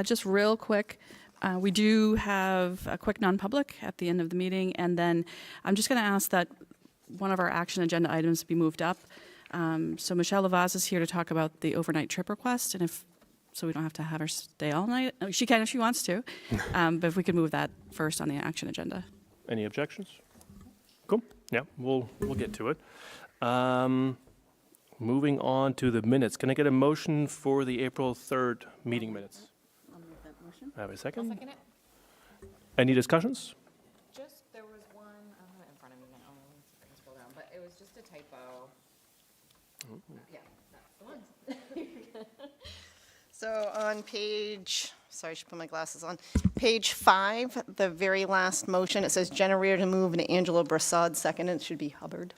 Just real quick, we do have a quick non-public at the end of the meeting, and then I'm just going to ask that one of our action agenda items be moved up. So Michelle Lavaz is here to talk about the overnight trip request, and so we don't have to have her stay all night. She can if she wants to, but if we could move that first on the action agenda. Any objections? Cool. Yeah, we'll get to it. Moving on to the minutes. Can I get a motion for the April 3rd meeting minutes? I'll move that motion. Have a second? I'll second it. Any discussions? Just, there was one, I don't have it in front of me now, I can scroll down, but it was just a typo. Yeah, that's the one. So on page, sorry, I should put my glasses on. Page 5, the very last motion, it says generator to move and Angela Brassad second, and it should be Hubbard.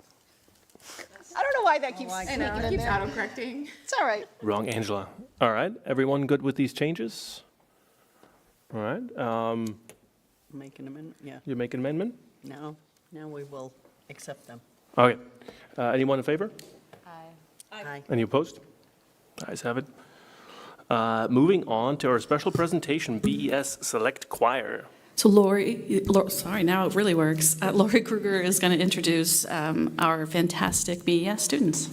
I don't know why that keeps I sneaking know, it in keeps there. auto-correcting. It's all right. Wrong, Angela. All right, everyone good with these changes? All right, Make an amendment, yeah. you make an amendment? Now we will accept them. Okay. Anyone in favor? Aye. Any opposed? Ayes have it. Moving on to our special presentation, BES Select Choir. So sorry, now it really works. Lori Kruger is going to introduce our fantastic BES students.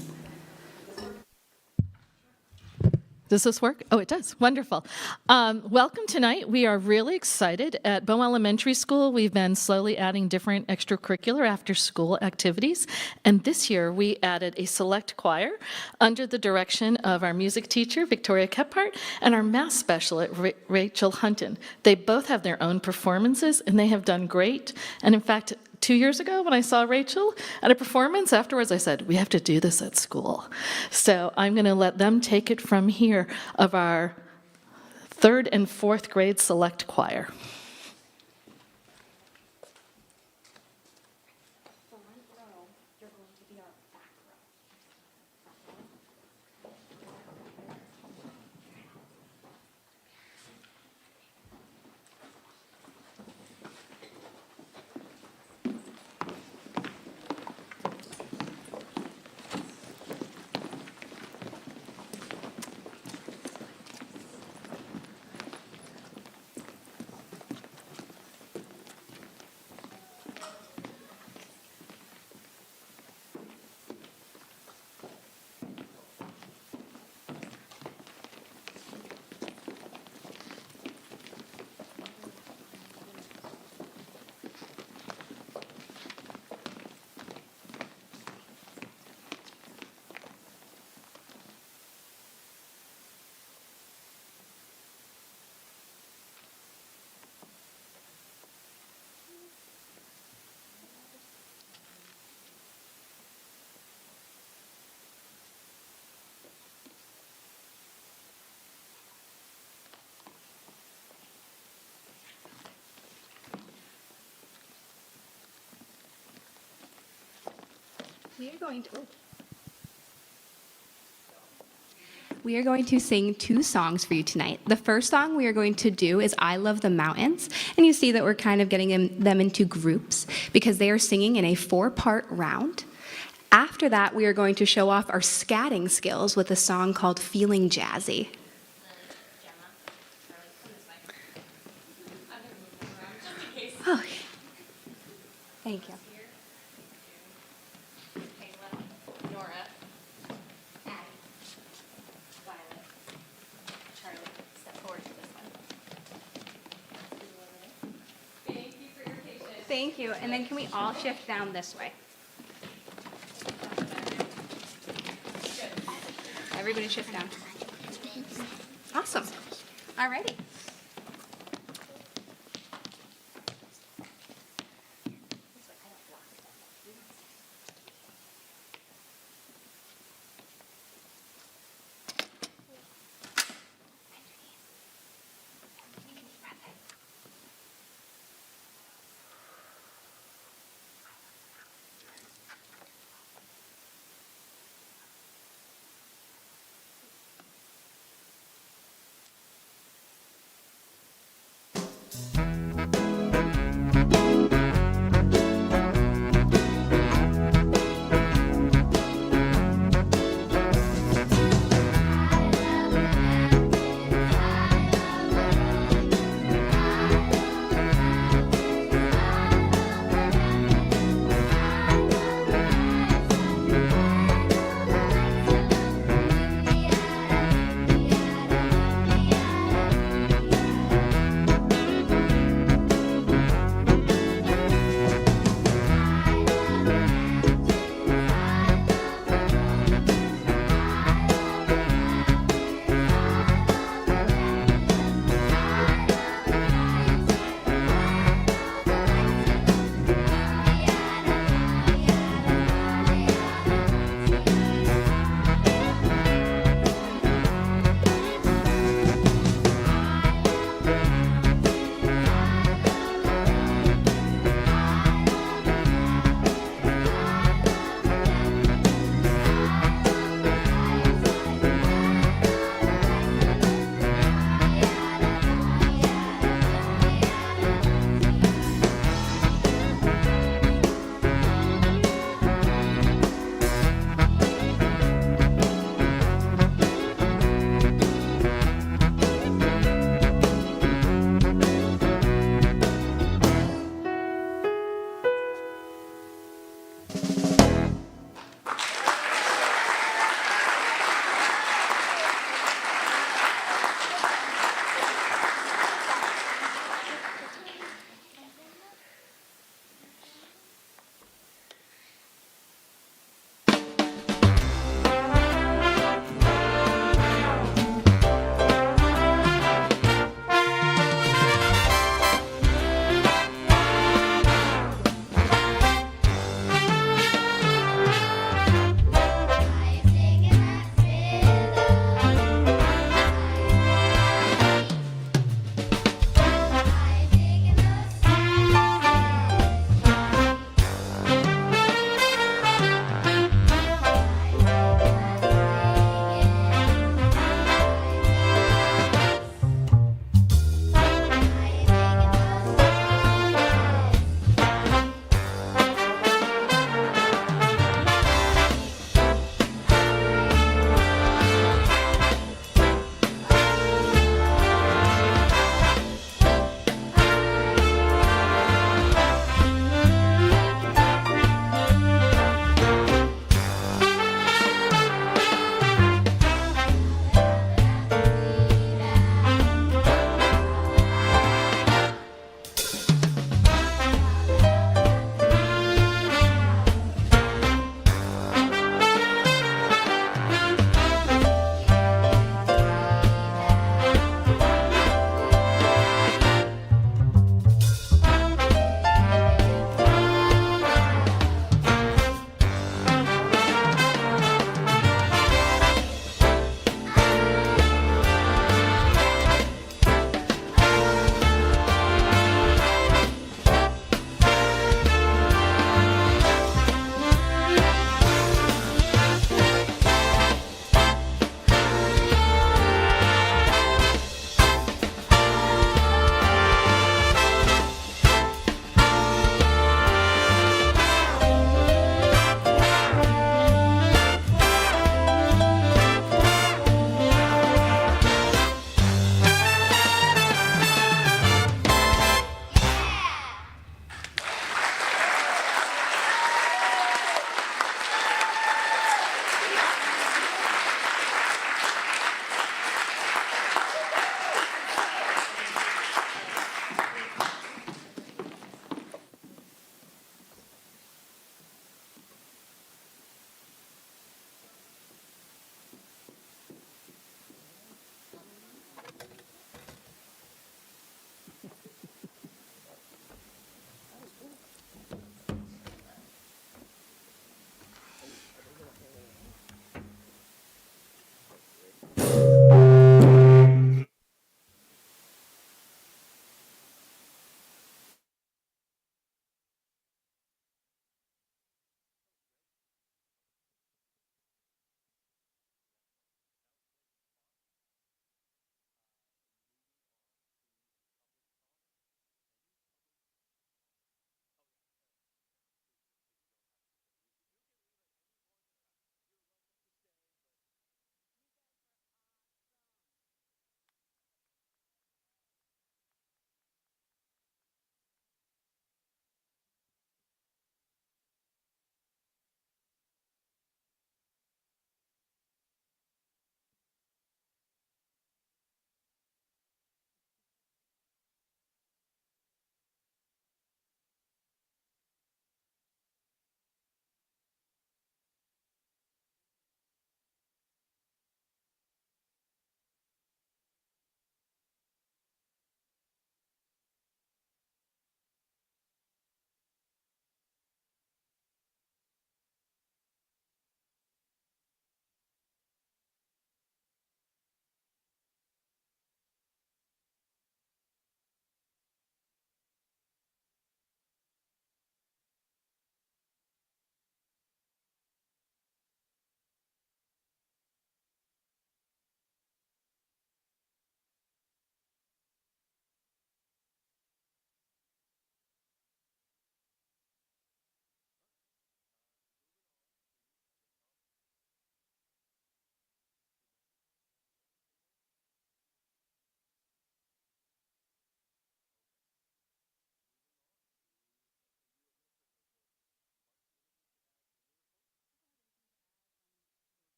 Does this work? Oh, it does. Wonderful. Welcome tonight. We are really excited. At Bow Elementary School, we've been slowly adding different extracurricular after-school activities. And this year, we added a select choir under the direction of our music teacher, Victoria Kephart, and our math specialist, Rachel Hunton. They both have their own performances, and they have done great. And in fact, 2 years ago, when I saw Rachel at a performance, afterwards I said, we have to do this at school. So I'm going to let them take it from here of our 3rd and 4th grade select choir. We are going to sing 2 songs for you tonight. The first song we are going to do is I Love the Mountains, and you see that we're kind of getting them into groups because they are singing in a 4-part round. After that, we are going to show off our scatting skills with a song called Feeling Jazzy. Oh, thank you. Thank you. And then can we all shift down this way? Everybody shift down. Awesome. All righty.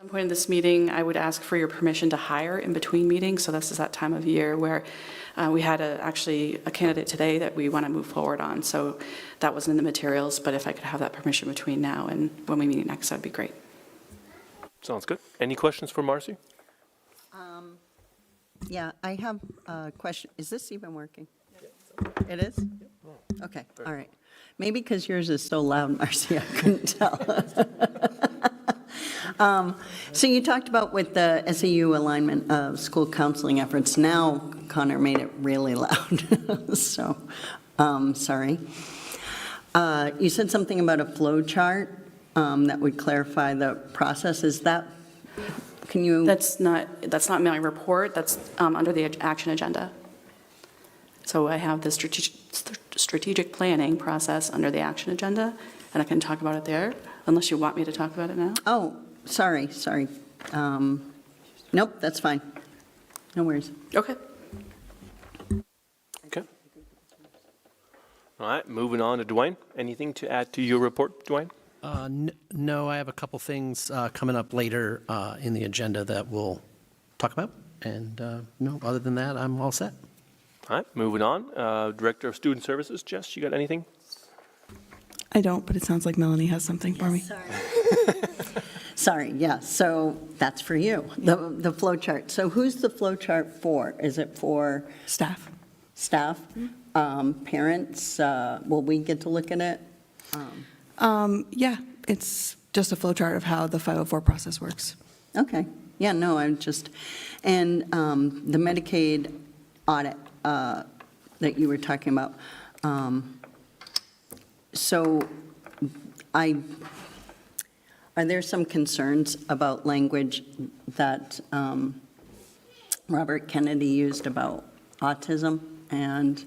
At some point in this meeting, I would ask for your permission to hire in between meetings. So this is that time of year where we had actually a candidate today that we want to move forward on. So that wasn't in the materials, but if I could have that permission between now and when we meet next, that'd be great. Sounds good. Any questions for Marcy? Yeah, I have a question. Is this even working? It is? Okay, all right. Maybe because yours is so loud, Marcy, I couldn't tell. So you talked about with the SAU alignment of school counseling efforts. Now Connor made it really loud, so, sorry. You said something about a flow chart that would clarify the process. Is that, can you? That's not my report. That's under the action agenda. So I have the strategic planning process under the action agenda, and I can talk about it there, unless you want me to talk about it now. Oh, sorry. Nope, that's fine. No worries. Okay. Okay. All right, moving on to Dwayne. Anything to add to your report, Dwayne? No, I have a couple things coming up later in the agenda that we'll talk about. And no, other than that, I'm all set. All right, moving on. Director of Student Services, Jess, you got anything? I don't, but it sounds like Melanie has something for me. Sorry, yeah, so that's for you, the flow chart. So who's the flow chart for? Is it for Staff. staff, parents? Will we get to look at it? Yeah, it's just a flow chart of how the 504 process works. Okay, yeah, no, I'm just, and the Medicaid audit that you were talking about, so are there some concerns about language that Robert Kennedy used about autism and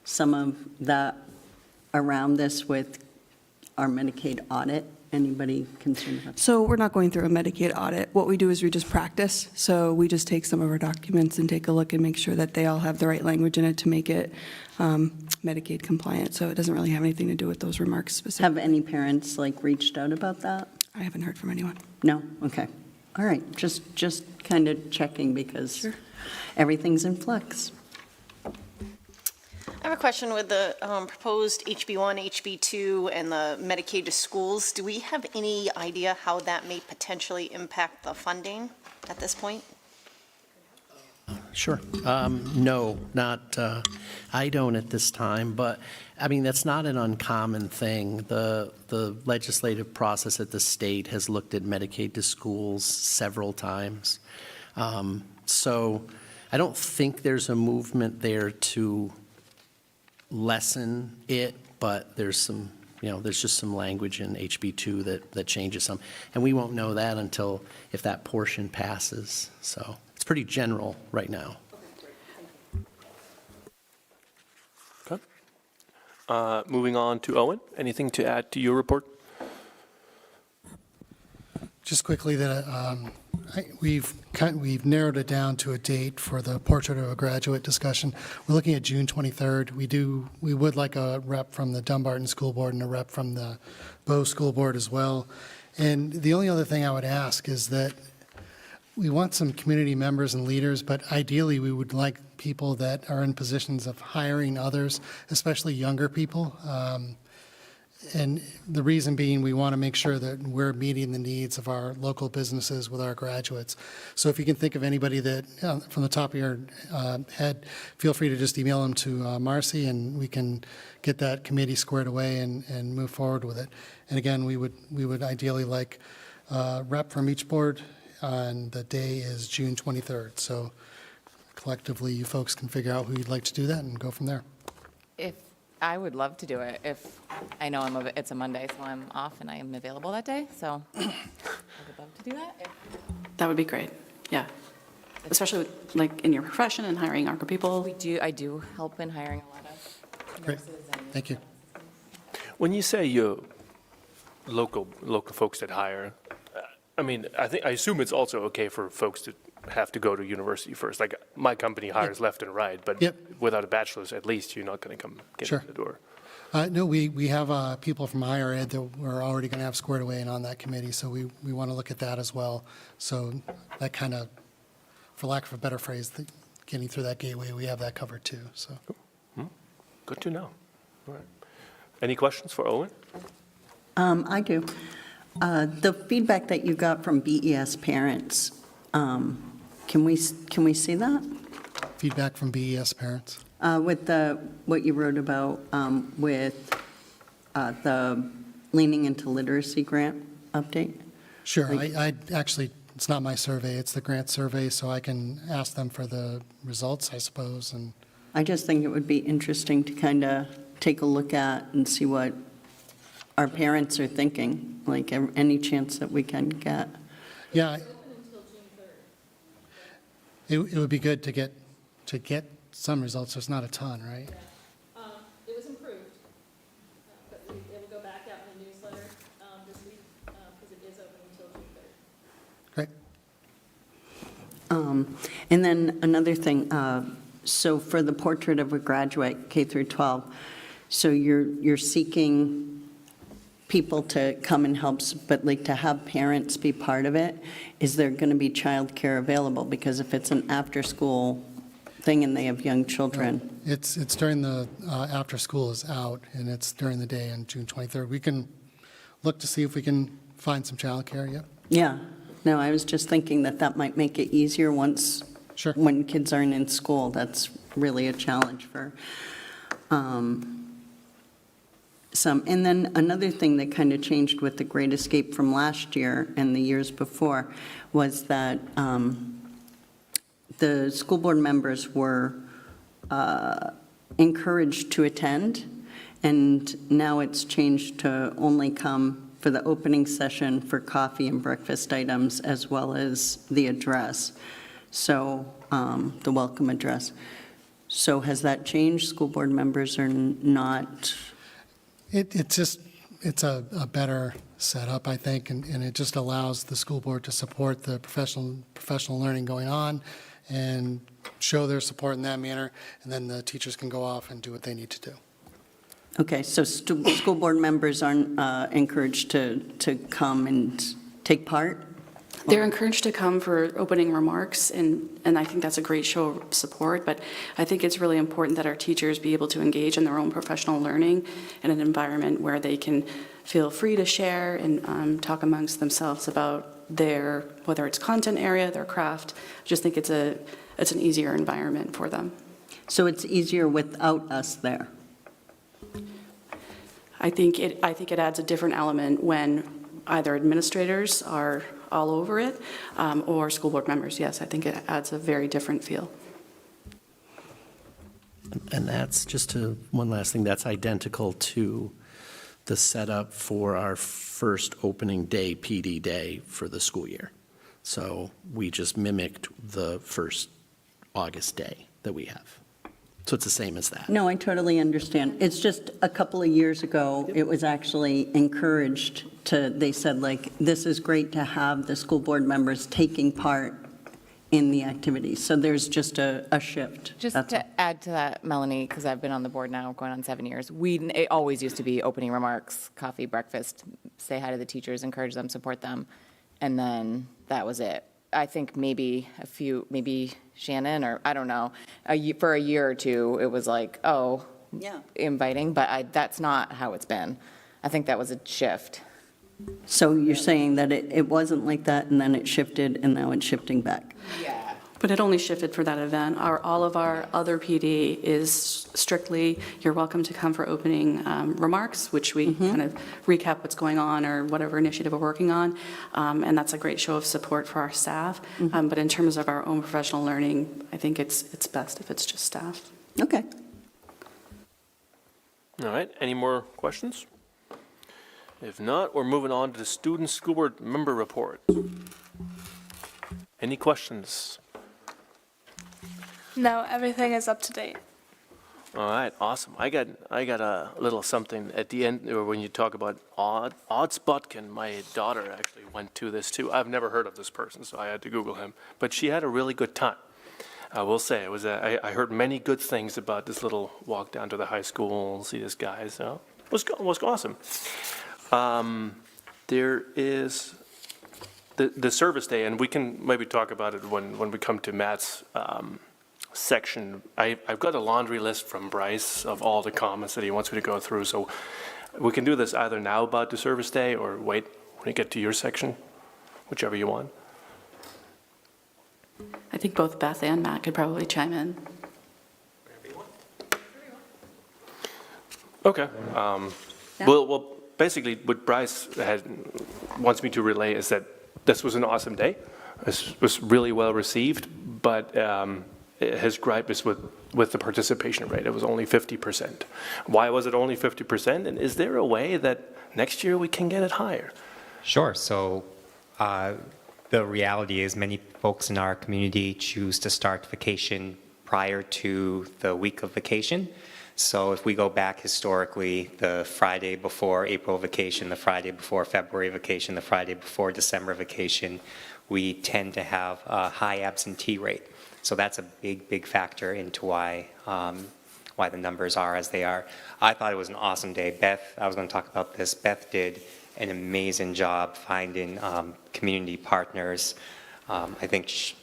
some of that around this with our Medicaid audit? Anybody concerned about that? So we're not going through a Medicaid audit. What we do is we just practice. So we just take some of our documents and take a look and make sure that they all have the right language in it to make it Medicaid compliant. So it doesn't really have anything to do with those remarks specifically. Have any parents reached out about that? I haven't heard from anyone. No? Okay. All right, just kind of checking because everything's in flux. I have a question with the proposed HB1, HB2, and the Medicaid to schools. Do we have any idea how that may potentially impact the funding at this point? Sure. No, not, I don't at this time, but, I mean, that's not an uncommon thing. The legislative process at the state has looked at Medicaid to schools several times. So I don't think there's a movement there to lessen it, but there's some, there's just some language in HB2 that changes some. And we won't know that until if that portion passes. So it's pretty general right now. Okay. Moving on to Owen. Anything to add to your report? Just quickly, that we've narrowed it down to a date for the Portrait of a Graduate discussion. We're looking at June 23rd. We would like a rep from the Dumbarton School Board and a rep from the Bow School Board as well. And the only other thing I would ask is that we want some community members and leaders, but ideally we would like people that are in positions of hiring others, especially younger people. And the reason being, we want to make sure that we're meeting the needs of our local businesses with our graduates. So if you can think of anybody that, from the top of your head, feel free to just email them to Marcy, and we can get that committee squared away and move forward with it. And again, we would ideally like a rep from each board, and the day is June 23rd. So collectively, you folks can figure out who you'd like to do that and go from there. I would love to do it if I know it's a Monday, so I'm off and I am available that day. So I would love to do that. That would be great. Yeah. Especially with, in your profession and hiring younger people. I do help in hiring a lot of Great. nurses and Thank you. When you say you local folks that hire, I assume it's also okay for folks to have to go to university first. Like my company hires left and right, but Yep. without a bachelor's, at least you're not going to come get Sure. in the door. No, we have people from higher ed that we're already going to have squared away and on that committee, so we want to look at that as well. So that kind of, for lack of a better phrase, getting through that gateway, we have that covered too, so. Good to know. All right. Any questions for Owen? I do. The feedback that you got from BES parents, can we see that? Feedback from BES parents? With what you wrote about with the Leaning into Literacy grant update? Sure, I actually, it's not my survey, it's the grant survey, so I can ask them for the results, I suppose, and I just think it would be interesting to kind of take a look at and see what our parents are thinking, like any chance that we can get. yeah. It would be good to get some results, there's not a ton, right? It was improved, but it will go back out in the newsletter this week because it is open until June 3rd. Great. And then another thing, so for the Portrait of a Graduate, K through 12, so you're seeking people to come and help, but like to have parents be part of it, is there going to be childcare available? Because if it's an after-school thing and they have young children. It's during the, after school is out, and it's during the day on June 23rd. We can look to see if we can find some childcare, yep. Yeah, no, I was just thinking that that might make it easier once, Sure. when kids aren't in school. That's really a challenge for some. And then another thing that kind of changed with the Great Escape from last year and the years before was that the school board members were encouraged to attend, and now it's changed to only come for the opening session for coffee and breakfast items, as well as the address, so the welcome address. So has that changed? School board members are not? It's a better setup, I think, and it just allows the school board to support the professional learning going on and show their support in that manner, and then the teachers can go off and do what they need to do. Okay, so school board members aren't encouraged to come and take part? They're encouraged to come for opening remarks, and I think that's a great show of support, but I think it's really important that our teachers be able to engage in their own professional learning in an environment where they can feel free to share and talk amongst themselves about their, whether it's content area, their craft. I just think it's an easier environment for them. So it's easier without us there? I think it adds a different element when either administrators are all over it, or school board members. Yes, I think it adds a very different feel. And that's one last thing, that's identical to the setup for our first opening day, PD day for the school year. So we just mimicked the first August day that we have. So it's the same as that. No, I totally understand. It's just a couple of years ago, it was actually encouraged they said, like, this is great to have the school board members taking part in the activities. So there's just a shift. Just That's all. to add to that, Melanie, because I've been on the board now going on 7 years, it always used to be opening remarks, coffee, breakfast, say hi to the teachers, encourage them, support them, and then that was it. I think maybe Shannon, or I don't know, for a year or two, it was like, oh, Yeah. inviting, but that's not how it's been. I think that was a shift. So you're saying that it wasn't like that, and then it shifted, and now it's shifting back? Yeah. But it only shifted for that event. All of our other PD is strictly, you're welcome to come for opening remarks, which we kind of recap what's going on or whatever initiative we're working on. And that's a great show of support for our staff. But in terms of our own professional learning, I think it's best if it's just staff. Okay. All right, any more questions? If not, we're moving on to the student school board member report. Any questions? No, everything is up to date. All right, awesome. I got a little something at the end, or when you talk about Odds Butkin, my daughter actually went to this too. I've never heard of this person, so I had to Google him. But she had a really good time. I will say, it was I heard many good things about this little walk down to the high school, see this guy, so it was awesome. There is the service day, and we can maybe talk about it when we come to Matt's section. I've got a laundry list from Bryce of all the comments that he wants me to go through, so we can do this either now about the service day or wait when you get to your section, whichever you want. I think both Beth and Matt could probably chime in. Okay. Well, basically, what Bryce wants me to relay is that this was an awesome day. This was really well received, but his gripe is with the participation rate. It was only 50%. Why was it only 50%? And is there a way that next year we can get it higher? Sure. So the reality is many folks in our community choose to start vacation prior to the week of vacation. So if we go back historically, the Friday before April vacation, the Friday before February vacation, the Friday before December vacation, we tend to have a high absentee rate. So that's a big, big factor into why the numbers are as they are. I thought it was an awesome day. Beth, I was going to talk about this. Beth did an amazing job finding community partners. I think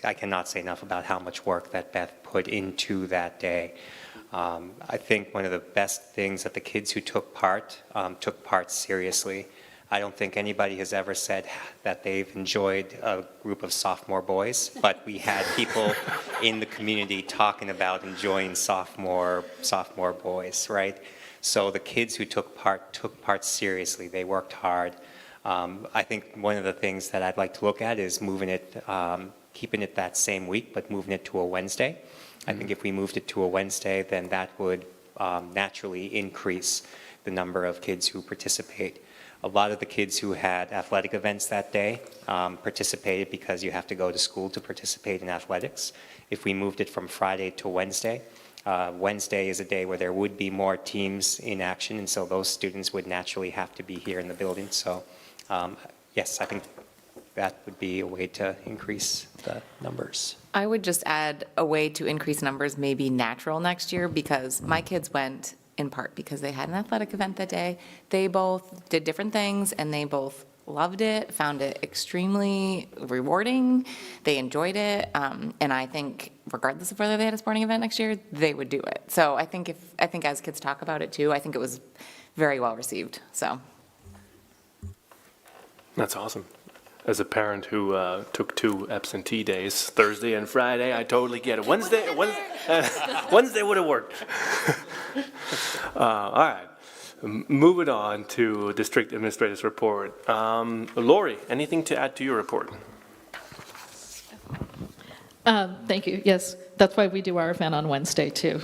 I cannot say enough about how much work that Beth put into that day. I think one of the best things that the kids who took part seriously. I don't think anybody has ever said that they've enjoyed a group of sophomore boys, but we had people in the community talking about enjoying sophomore boys, right? So the kids who took part seriously. They worked hard. I think one of the things that I'd like to look at is moving it, keeping it that same week, but moving it to a Wednesday. I think if we moved it to a Wednesday, then that would naturally increase the number of kids who participate. A lot of the kids who had athletic events that day participated because you have to go to school to participate in athletics. If we moved it from Friday to Wednesday, Wednesday is a day where there would be more teams in action, and so those students would naturally have to be here in the building. So yes, I think that would be a way to increase the numbers. I would just add a way to increase numbers may be natural next year, because my kids went in part because they had an athletic event that day. They both did different things, and they both loved it, found it extremely rewarding. They enjoyed it, and I think regardless of whether they had a sporting event next year, they would do it. So I think as kids talk about it too, I think it was very well received. So That's awesome. As a parent who took 2 absentee days, Thursday and Friday, I totally get it. Wednesday would have worked. All right. Moving on to District Administrator's report. Lori, anything to add to your report? Thank you. Yes, that's why we do our event on Wednesday, too.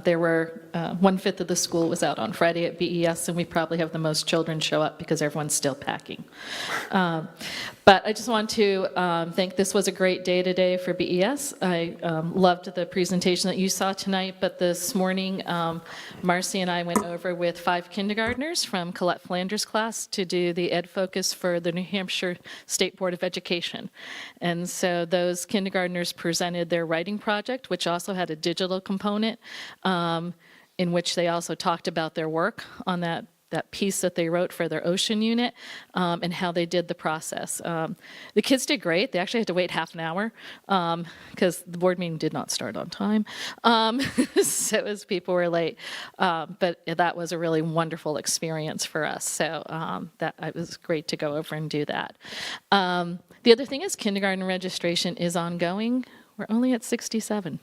There were 1/5 of the school was out on Friday at BES, and we probably have the most children show up because everyone's still packing. But I just want to think this was a great day today for BES. I loved the presentation that you saw tonight, but this morning, Marcy and I went over with 5 kindergartners from Colette Flanders' class to do the Ed Focus for the New Hampshire State Board of Education. And so those kindergartners presented their writing project, which also had a digital component, in which they also talked about their work on that piece that they wrote for their ocean unit, and how they did the process. The kids did great. They actually had to wait half an hour because the board meeting did not start on time, so as people were late. But that was a really wonderful experience for us. So that it was great to go over and do that. The other thing is kindergarten registration is ongoing. We're only at 67.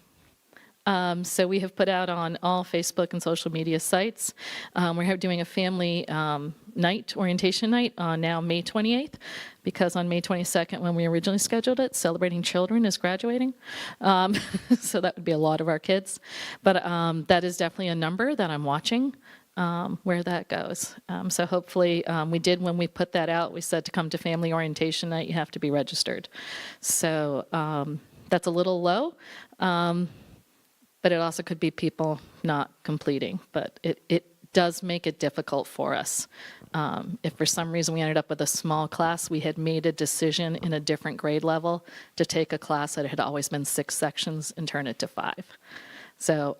So we have put out on all Facebook and social media sites. We're doing a family night, orientation night, on now May 28th, because on May 22nd, when we originally scheduled it, Celebrating Children is graduating. So that would be a lot of our kids. But that is definitely a number that I'm watching. Where that goes. So hopefully, when we put that out, we said to come to family orientation night, you have to be registered. So that's a little low, but it also could be people not completing. But it does make it difficult for us. If for some reason we ended up with a small class, we had made a decision in a different grade level to take a class that had always been 6 sections and turn it to 5. So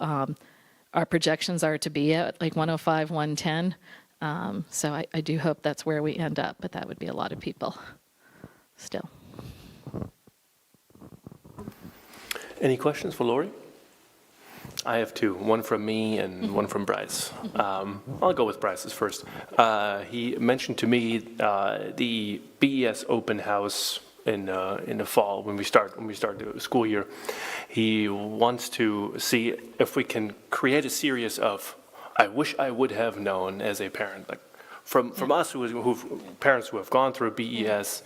our projections are to be at like 105, 110. So I do hope that's where we end up, but that would be a lot of people still. Any questions for Lori? I have 2, one from me and one from Bryce. I'll go with Bryce's first. He mentioned to me the BES open house in the fall when we start the school year. He wants to see if we can create a series of I wish I would have known as a parent, like from us parents who have gone through BES.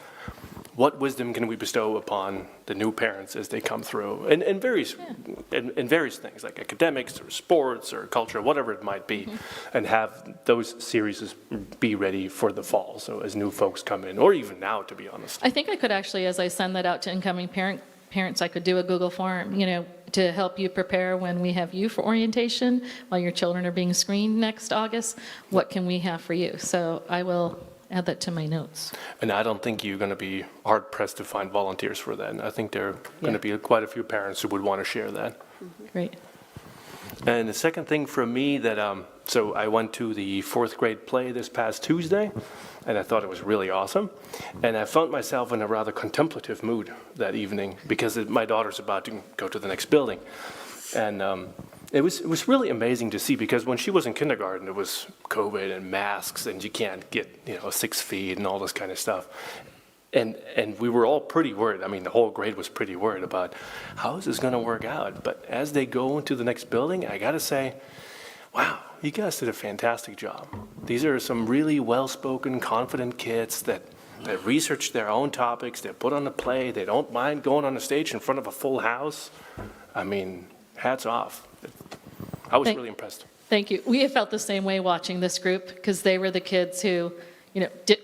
What wisdom can we bestow upon the new parents as they come through, in various things like academics or sports or culture, whatever it might be, and have those series be ready for the fall. So as new folks come in, or even now, to be honest. I think I could actually, as I send that out to incoming parents, I could do a Google form, to help you prepare when we have you for orientation, while your children are being screened next August. What can we have for you? So I will add that to my notes. And I don't think you're going to be hard-pressed to find volunteers for that. And I think there are going to be quite a few parents who would want to share that. Great. And the second thing for me that, so I went to the 4th grade play this past Tuesday, and I thought it was really awesome. And I found myself in a rather contemplative mood that evening because my daughter's about to go to the next building. And it was really amazing to see, because when she was in kindergarten, it was COVID and masks, and you can't get 6 feet and all this kind of stuff. And we were all pretty worried. I mean, the whole grade was pretty worried about how is this going to work out. But as they go into the next building, I got to say, wow, you guys did a fantastic job. These are some really well-spoken, confident kids that research their own topics. They put on the play. They don't mind going on the stage in front of a full house. I mean, hats off. I was really impressed. Thank you. We have felt the same way watching this group, because they were the kids who,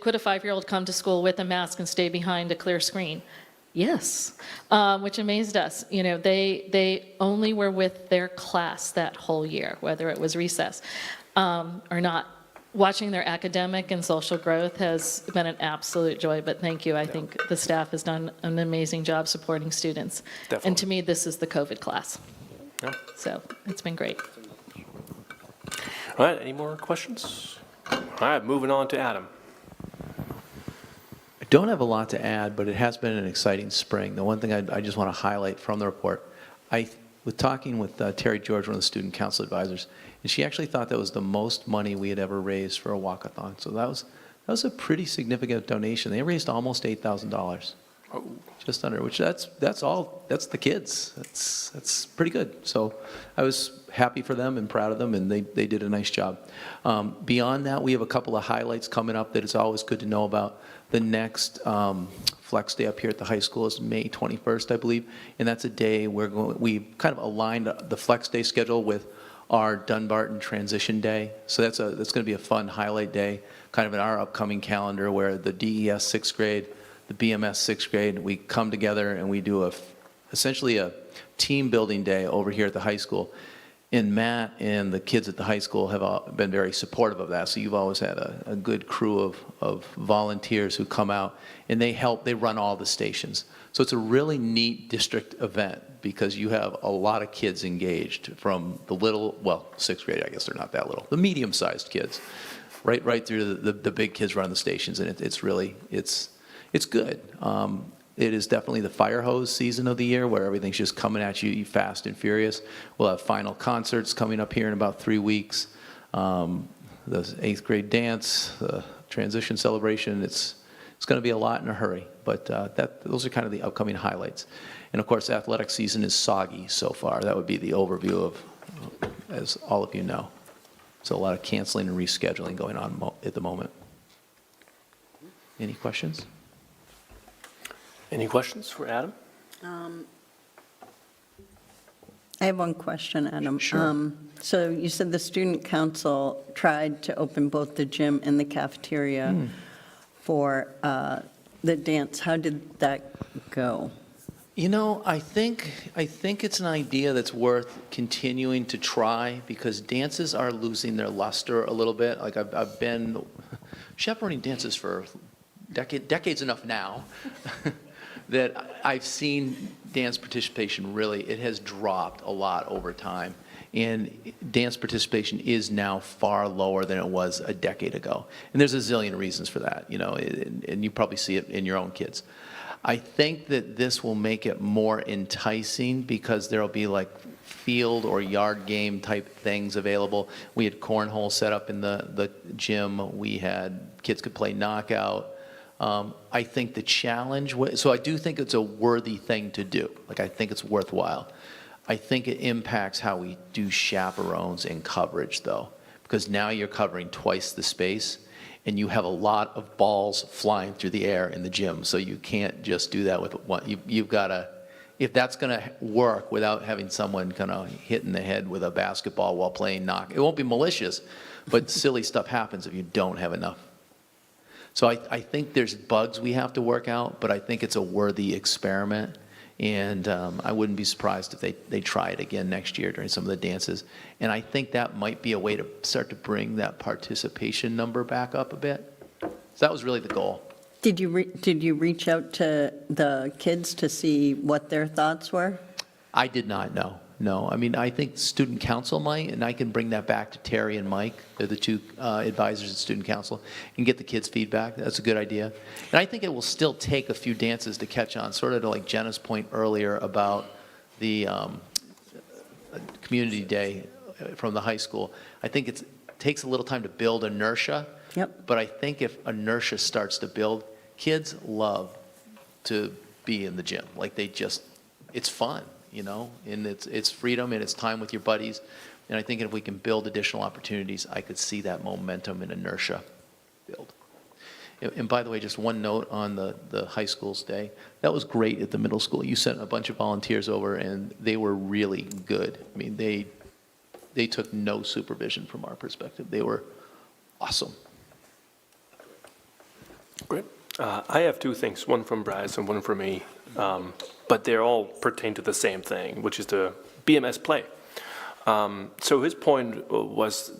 could a 5-year-old come to school with a mask and stay behind a clear screen? Yes, which amazed us. They only were with their class that whole year, whether it was recess or not. Watching their academic and social growth has been an absolute joy, but thank you. I think the staff has done an amazing job supporting students. Definitely. And to me, this is the COVID class. Yeah. So it's been great. All right, any more questions? All right, moving on to Adam. I don't have a lot to add, but it has been an exciting spring. The one thing I just want to highlight from the report, I was talking with Terry George, one of the student council advisors, and she actually thought that was the most money we had ever raised for a walkathon. So that was a pretty significant donation. They raised almost $8,000. Oh. Just under, which that's the kids. That's pretty good. So I was happy for them and proud of them, and they did a nice job. Beyond that, we have a couple of highlights coming up that it's always good to know about. The next Flex Day up here at the high school is May 21st, I believe, and that's a day we kind of aligned the Flex Day schedule with our Dunbarton Transition Day. So that's going to be a fun highlight day, kind of in our upcoming calendar, where the DES 6th grade, the BMS 6th grade, we come together and we do essentially a team building day over here at the high school. And Matt and the kids at the high school have been very supportive of that. So you've always had a good crew of volunteers who come out, and they run all the stations. So it's a really neat district event because you have a lot of kids engaged, from the little, 6th grade, I guess they're not that little, the medium-sized kids, right through the big kids running the stations. And it's really, it's good. It is definitely the fire hose season of the year, where everything's just coming at you fast and furious. We'll have final concerts coming up here in about 3 weeks. The 8th grade dance, the transition celebration. It's going to be a lot in a hurry, but those are kind of the upcoming highlights. And of course, athletic season is soggy so far. That would be the overview of, as all of you know. So a lot of canceling and rescheduling going on at the moment. Any questions? Any questions for Adam? I have one question, Adam. Sure. So you said the student council tried to open both the gym and the cafeteria for the dance. How did that go? You know, I think it's an idea that's worth continuing to try because dances are losing their luster a little bit. Like I've been chaperoning dances for decades enough now that I've seen dance participation it has dropped a lot over time. And dance participation is now far lower than it was a decade ago. And there's a zillion reasons for that, you know, and you probably see it in your own kids. I think that this will make it more enticing because there'll be like field or yard game type things available. We had cornhole set up in the gym. We had kids could play knockout. I think the challenge, so I do think it's a worthy thing to do. Like I think it's worthwhile. I think it impacts how we do chaperones and coverage though, because now you're covering twice the space. And you have a lot of balls flying through the air in the gym, so you can't just do that with one. You've got to, if that's going to work without having someone kind of hit in the head with a basketball while playing knock, it won't be malicious, but silly stuff happens if you don't have enough. So I think there's bugs we have to work out, but I think it's a worthy experiment. And I wouldn't be surprised if they try it again next year during some of the dances. And I think that might be a way to start to bring that participation number back up a bit. So that was really the goal. Did you reach out to the kids to see what their thoughts were? I did not know. No, I mean, I think student council might, and I can bring that back to Terry and Mike. They're the two advisors at student council, and get the kids' feedback. That's a good idea. And I think it will still take a few dances to catch on, sort of to like Jenna's point earlier about the community day from the high school. I think it takes a little time to build inertia. Yep. But I think if inertia starts to build, kids love to be in the gym. Like it's fun. You know, and it's freedom and it's time with your buddies. And I think if we can build additional opportunities, I could see that momentum and inertia build. And by the way, just one note on the high school's day. That was great at the middle school. You sent a bunch of volunteers over and they were really good. I mean, they took no supervision from our perspective. They were awesome. Great. I have two things, one from Bryce and one from me, but they all pertain to the same thing, which is the BMS play. So his point was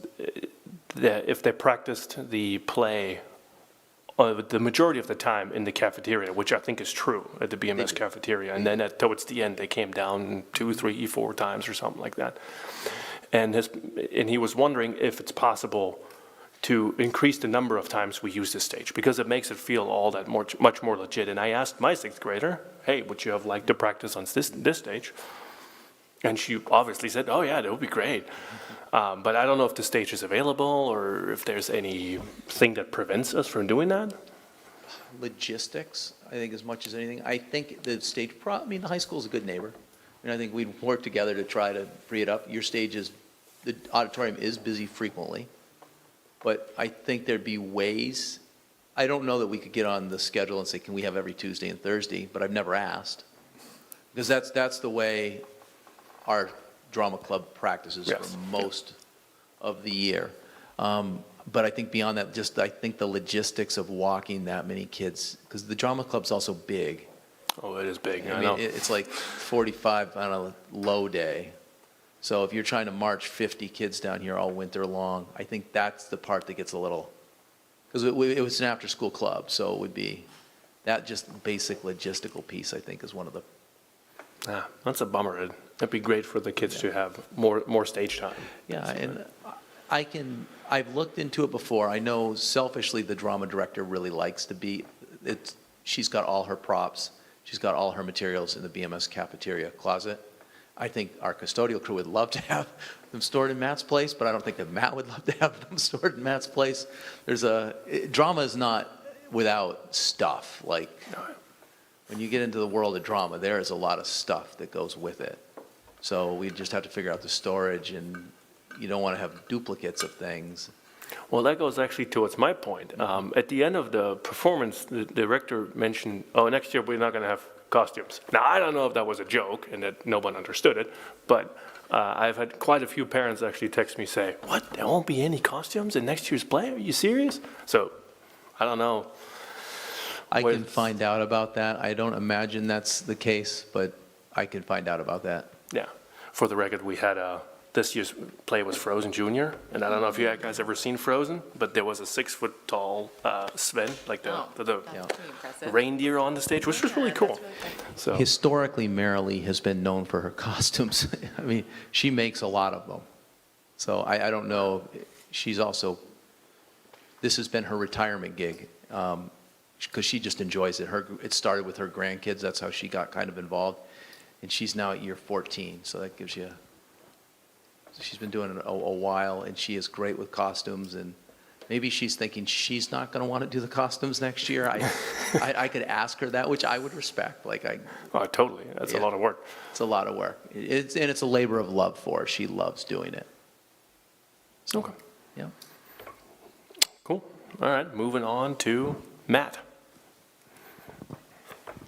that if they practiced the play the majority of the time in the cafeteria, which I think is true at the BMS cafeteria, and then towards the end they came down 2, 3, 4 times or something like that. And he was wondering if it's possible to increase the number of times we use this stage, because it makes it feel all that much more legit. And I asked my 6th grader, hey, would you have liked to practice on this stage? And she obviously said, oh yeah, that would be great. But I don't know if the stage is available or if there's anything that prevents us from doing that. Logistics, I think, as much as anything. I think the stage, the high school is a good neighbor. And I think we'd work together to try to free it up. Your stage the auditorium is busy frequently. But I think there'd be ways. I don't know that we could get on the schedule and say, can we have every Tuesday and Thursday? But I've never asked. Because that's the way our drama club practices for most of the year. But I think beyond that, I think the logistics of walking that many kids, because the drama club's also big. Oh, it is big. I mean, it's like 45 on a low day. So if you're trying to march 50 kids down here all winter long, I think that's the part that gets a little, because it was an after-school club, so it would be, that just basic logistical piece, I think, is one of the. That's a bummer. That'd be great for the kids to have more stage time. Yeah, and I've looked into it before. I know selfishly the drama director really likes to be, she's got all her props, she's got all her materials in the BMS cafeteria closet. I think our custodial crew would love to have them stored in Matt's place, but I don't think that Matt would love to have them stored in Matt's place. Drama is not without stuff. Like, when you get into the world of drama, there is a lot of stuff that goes with it. So we just have to figure out the storage, and you don't want to have duplicates of things. Well, that goes actually towards my point. At the end of the performance, the director mentioned, next year we're not going to have costumes. Now, I don't know if that was a joke and that no one understood it, but I've had quite a few parents actually text me say, what, there won't be any costumes in next year's play? Are you serious? So, I don't know I What- can find out about that. I don't imagine that's the case, but I can find out about that. Yeah. For the record, we had this year's play was Frozen Junior, and I don't know if you guys ever seen Frozen, but there was a 6-foot-tall Sven, like the That's pretty impressive. reindeer on the stage, which was really cool. So Historically, Marilee has been known for her costumes. I mean, she makes a lot of them. So I don't know, she's also, this has been her retirement gig, because she just enjoys it. It started with her grandkids, that's how she got kind of involved, and she's now at year 14, so that gives you, she's been doing it a while, and she is great with costumes, and maybe she's thinking she's not going to want to do the costumes next year. I could ask her that, which I would respect, oh, totally, that's a Yeah. lot of work. It's a lot of work. It's a labor of love for her. She loves doing it. So, Okay. yeah. Cool. All right, moving on to Matt.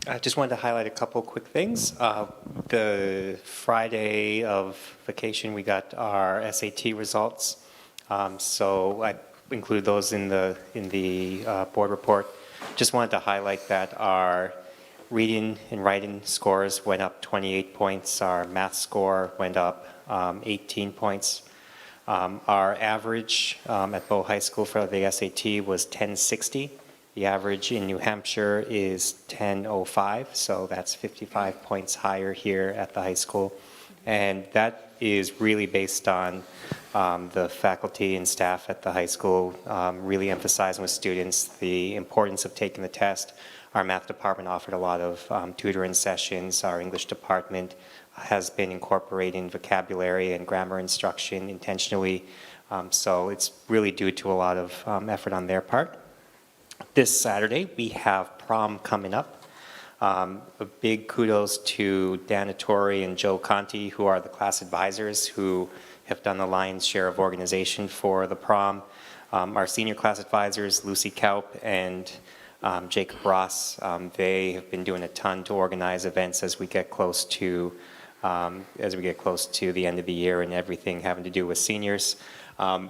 I just wanted to highlight a couple quick things. The Friday of vacation, we got our SAT results. So I included those in the board report. Just wanted to highlight that our reading and writing scores went up 28 points. Our math score went up 18 points. Our average at Bow High School for the SAT was 1060. The average in New Hampshire is 1005, so that's 55 points higher here at the high school. And that is really based on the faculty and staff at the high school really emphasizing with students the importance of taking the test. Our math department offered a lot of tutoring sessions. Our English department has been incorporating vocabulary and grammar instruction intentionally. So it's really due to a lot of effort on their part. This Saturday, we have prom coming up. A big kudos to Dan Attore and Joe Conti, who are the class advisors who have done the lion's share of organization for the prom. Our senior class advisors, Lucy Kaup and Jacob Ross, they have been doing a ton to organize events as we get close to the end of the year and everything having to do with seniors.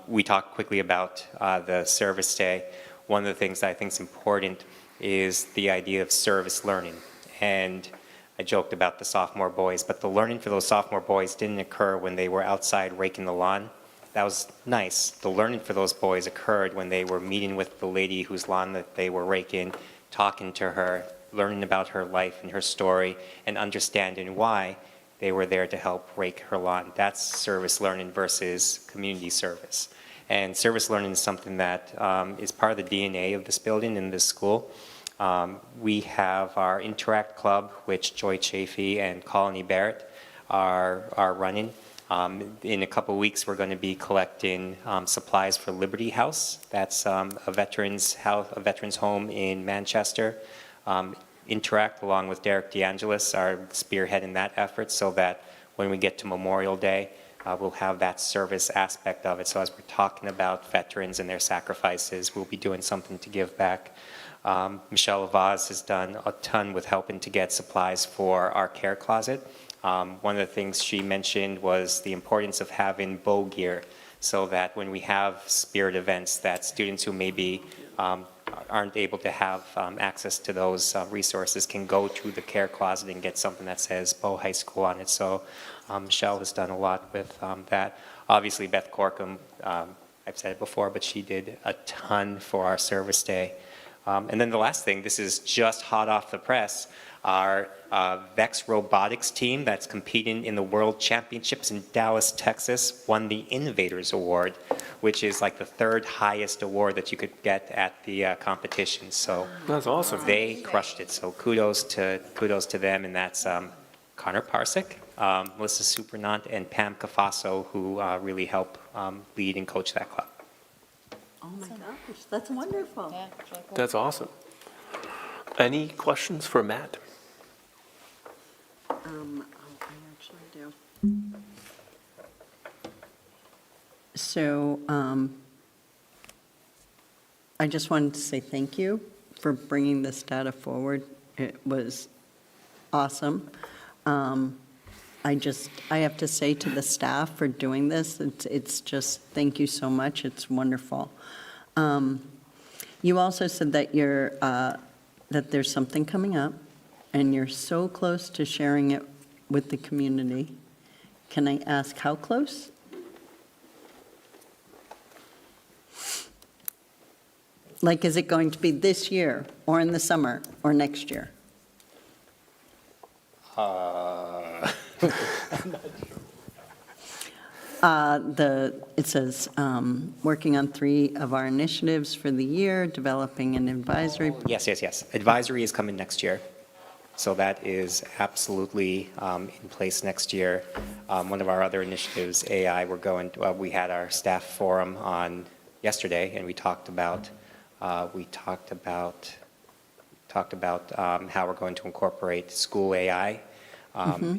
We talked quickly about the service day. One of the things that I think is important is the idea of service learning. And I joked about the sophomore boys, but the learning for those sophomore boys didn't occur when they were outside raking the lawn. That was nice. The learning for those boys occurred when they were meeting with the lady whose lawn that they were raking, talking to her, learning about her life and her story, and understanding why they were there to help rake her lawn. That's service learning versus community service. And service learning is something that is part of the DNA of this building and this school. We have our Interact Club, which Joy Chafee and Colony Barrett are running. In a couple weeks, we're going to be collecting supplies for Liberty House. That's a veterans home in Manchester. Interact, along with Derek DeAngelis, are spearheading that effort so that when we get to Memorial Day, we'll have that service aspect of it. So as we're talking about veterans and their sacrifices, we'll be doing something to give back. Michelle Vaz has done a ton with helping to get supplies for our care closet. One of the things she mentioned was the importance of having bow gear so that when we have spirit events, that students who maybe aren't able to have access to those resources can go to the care closet and get something that says Bow High School on it. So Michelle has done a lot with that. Obviously, Beth Corkum, I've said it before, but she did a ton for our service day. And then the last thing, this is just hot off the press, our VEX Robotics team that's competing in the World Championships in Dallas, Texas, won the Innovators Award, which is like the third highest award that you could get at the competition. So That's awesome. they crushed it. So kudos to them, and that's Connor Parsik, Melissa Supernant, and Pam Cafaso, who really help lead and coach that club. Oh my gosh, that's wonderful. Yeah, it's really cool. That's awesome. Any questions for Matt? I actually do. So, I just wanted to say thank you for bringing this data forward. It was awesome. I have to say to the staff for doing this, it's just, thank you so much. It's wonderful. You also said that your that there's something coming up, and you're so close to sharing it with the community. Can I ask how close? Like, is it going to be this year, or in the summer, or next year? It says, working on 3 of our initiatives for the year, developing an advisory. Yes. Advisory is coming next year. So that is absolutely in place next year. One of our other initiatives, AI, we had our staff forum on yesterday, and we talked about how we're going to incorporate school AI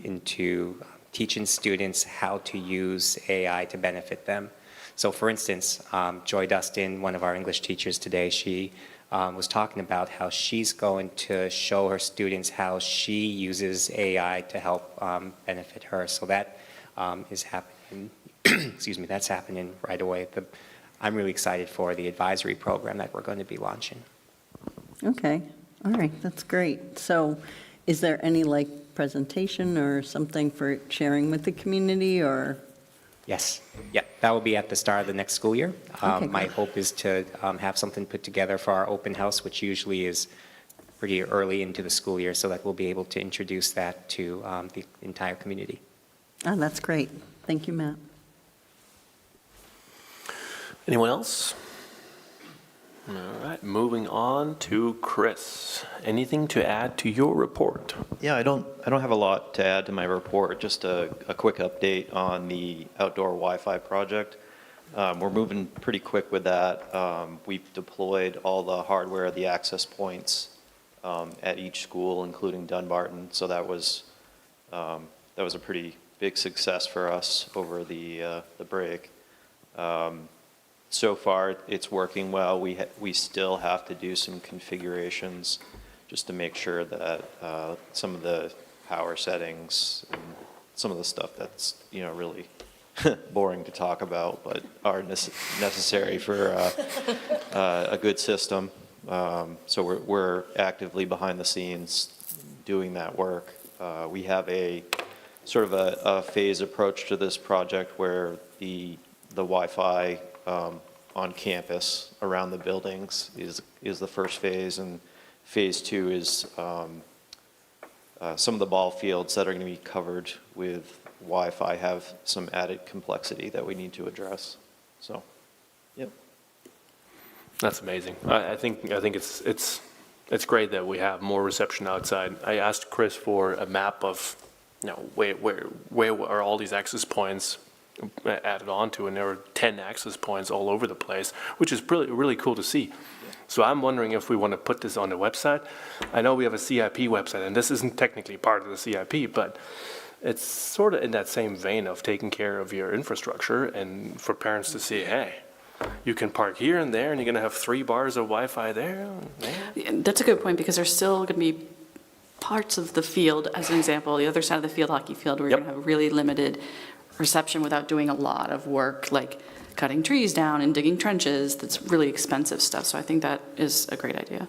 into teaching students how to use AI to benefit them. So for instance, Joy Dustin, one of our English teachers today, she was talking about how she's going to show her students how she uses AI to help benefit her. So that is happening, excuse me, that's happening right away. I'm really excited for the advisory program that we're going to be launching. Okay, all right, that's great. So is there any presentation or something for sharing with the community, or? Yes, yeah, that will be at the start of the next school year. Okay, My great. hope is to have something put together for our open house, which usually is pretty early into the school year, so that we'll be able to introduce that to the entire community. Oh, that's great. Thank you, Matt. Anyone else? All right, moving on to Chris. Anything to add to your report? Yeah, I don't have a lot to add to my report, just a quick update on the outdoor Wi-Fi project. We're moving pretty quick with that. We've deployed all the hardware, the access points at each school, including Dunbarton, so that was a pretty big success for us over the break. So far, it's working well. We still have to do some configurations just to make sure that some of the power settings and some of the stuff that's, really boring to talk about, but are necessary for a good system. So we're actively behind the scenes doing that work. We have a sort of a phase approach to this project where the Wi-Fi on campus around the buildings is the first phase, and phase 2 is some of the ball fields that are going to be covered with Wi-Fi have some added complexity that we need to address. So, yep. That's amazing. I think it's great that we have more reception outside. I asked Chris for a map of, where are all these access points added on to, and there were 10 access points all over the place, which is really cool to see. So I'm wondering if we want to put this on the website. I know we have a CIP website, and this isn't technically part of the CIP, but it's sort of in that same vein of taking care of your infrastructure and for parents to see, hey, you can park here and there, and you're going to have 3 bars of Wi-Fi there. That's a good point, because there's still going to be parts of the field, as an example, the other side of the field, hockey field, where you're going to have really limited reception without doing a lot of work, like cutting trees down and digging trenches. That's really expensive stuff. So I think that is a great idea.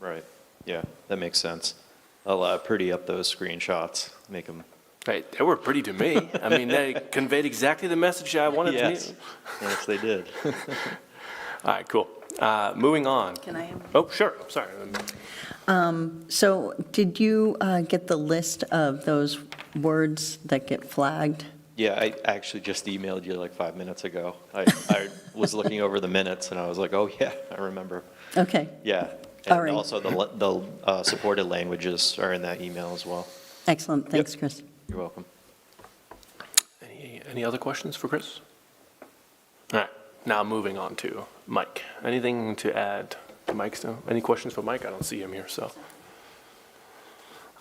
Right. Yeah, that makes sense. I'll pretty up those screenshots, make them. Hey, they were pretty to me. I mean, they conveyed exactly the message I wanted to. Yes, they did. All right, cool. Moving on. Can I have? Oh, sure. Sorry. So did you get the list of those words that get flagged? Yeah, I actually just emailed you like 5 minutes ago. I was looking over the minutes and I was like, oh yeah, I remember. Okay. Yeah. All And right. also the supported languages are in that email as well. Excellent. Thanks, Chris. You're welcome. Any other questions for Chris? All right, now moving on to Mike. Anything to add to Mike still? Any questions for Mike? I don't see him here, so.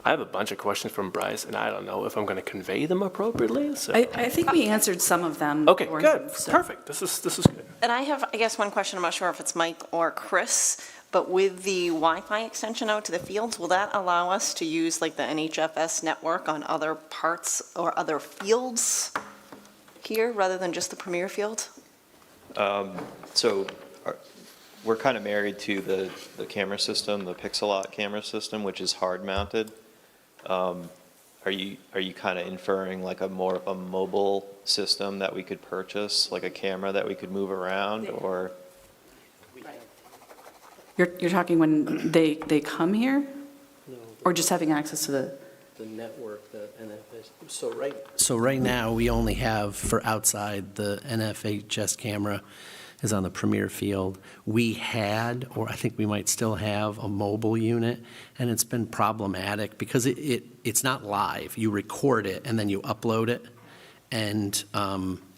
I have a bunch of questions from Bryce, and I don't know if I'm going to convey them appropriately, so. I think we answered some of them. Okay, for good, him, so. perfect. This is good. And I have, I guess, one question. I'm not sure if it's Mike or Chris, but with the Wi-Fi extension out to the fields, will that allow us to use like the NHFS network on other parts or other fields here rather than just the Premier field? So we're kind of married to the camera system, the Pixelot camera system, which is hard mounted. Are you kind of inferring like a more of a mobile system that we could purchase, like a camera that we could move around, or? You're talking when they come here, No, or just having access to the? the network, the NFH. So right now, we only have for outside, the NFHS camera is on the Premier Field. We had, or I think we might still have, a mobile unit, and it's been problematic because it's not live. You record it and then you upload it, and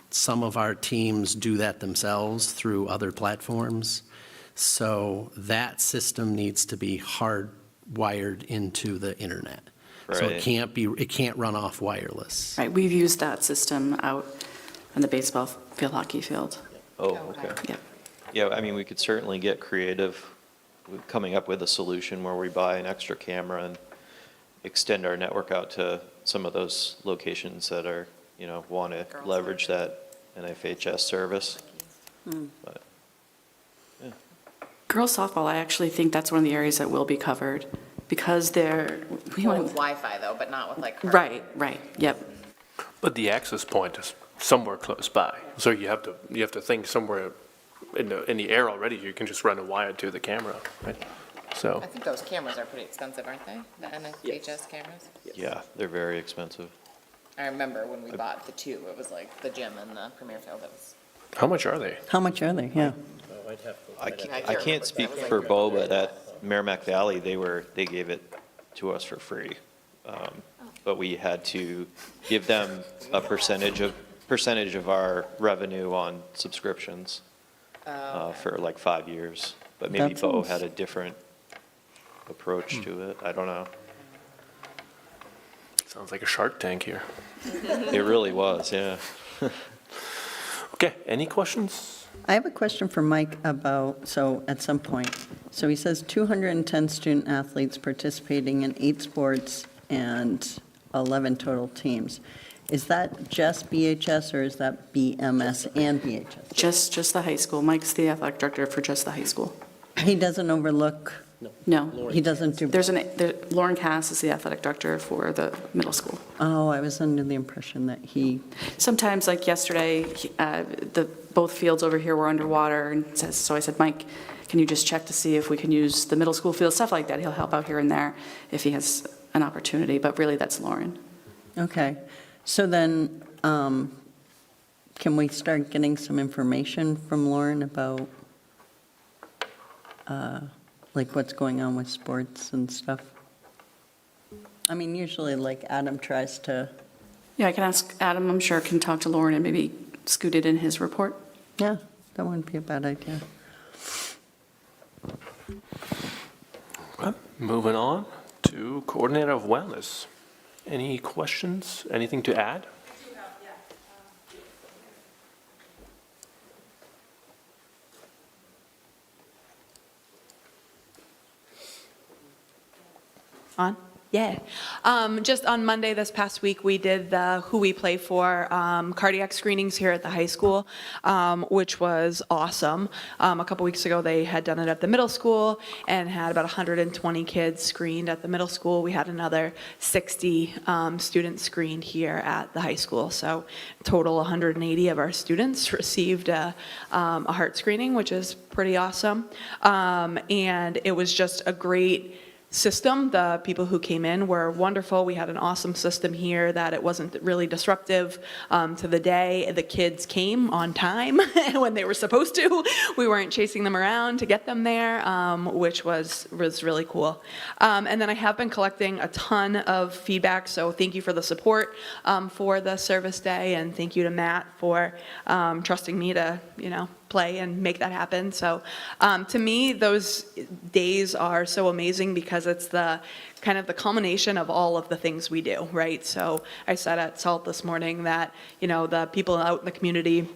some of our teams do that themselves through other platforms. So that system needs to be hardwired into the internet. So Right. it can't run off wireless. Right, we've used that system out on the baseball field, hockey field. Oh, okay. Yeah. Yeah, I mean, we could certainly get creative with coming up with a solution where we buy an extra camera and extend our network out to some of those locations that are, want to leverage that NFHS service. But, yeah. Girls softball, I actually think that's one of the areas that will be covered because we Well, want. with Wi-Fi though, but not with like. Right, yep. But the access point is somewhere close by. So you have to think somewhere in the air already. You can just run a wire to the camera, right? So, I think those cameras are pretty expensive, aren't they? The NFHS cameras? Yeah, they're very expensive. I remember when we bought the two, it was like the gym and the Premier Field. It was. how much are they? How much are they? Yeah. I can't speak for Bo, but at Merrimack Valley, they gave it to us for free. But we had to give them a percentage of our revenue on subscriptions for like 5 years. But maybe That Bo sounds- had a different approach to it. I don't know. Sounds like a Shark Tank here. It really was, yeah. Okay, any questions? I have a question for Mike about, so at some point, so he says 210 student athletes participating in 8 sports and 11 total teams. Is that just BHS or is that BMS and BHS? Just the high school. Mike's the athletic director for just the high school. He doesn't overlook, No. he doesn't do, Lauren Cass is the athletic director for the middle school. oh, I was under the impression that he, Sometimes, like yesterday, both fields over here were underwater, and so I said, Mike, can you just check to see if we can use the middle school field, stuff like that. He'll help out here and there if he has an opportunity, but really, that's Lauren. okay. So then, can we start getting some information from Lauren about, like, what's going on with sports and stuff? I mean, usually, like, Adam tries to, Yeah, I can ask Adam, I'm sure, can talk to Lauren and maybe scoot it in his report. yeah, that wouldn't be a bad idea. Okay, moving on to Coordinator of Wellness. Any questions? Anything to add? On? Yeah. Just on Monday this past week, we did the Who We Play For cardiac screenings here at the high school, which was awesome. A couple weeks ago, they had done it at the middle school and had about 120 kids screened at the middle school. We had another 60 students screened here at the high school. So total 180 of our students received a heart screening, which is pretty awesome. And it was just a great system. The people who came in were wonderful. We had an awesome system here that it wasn't really disruptive to the day. The kids came on time when they were supposed to. We weren't chasing them around to get them there, which was really cool. And then I have been collecting a ton of feedback, so thank you for the support for the service day, and thank you to Matt for trusting me to, play and make that happen. So to me, those days are so amazing because it's the kind of the culmination of all of the things we do, right? So I said at SALT this morning that, the people out in the community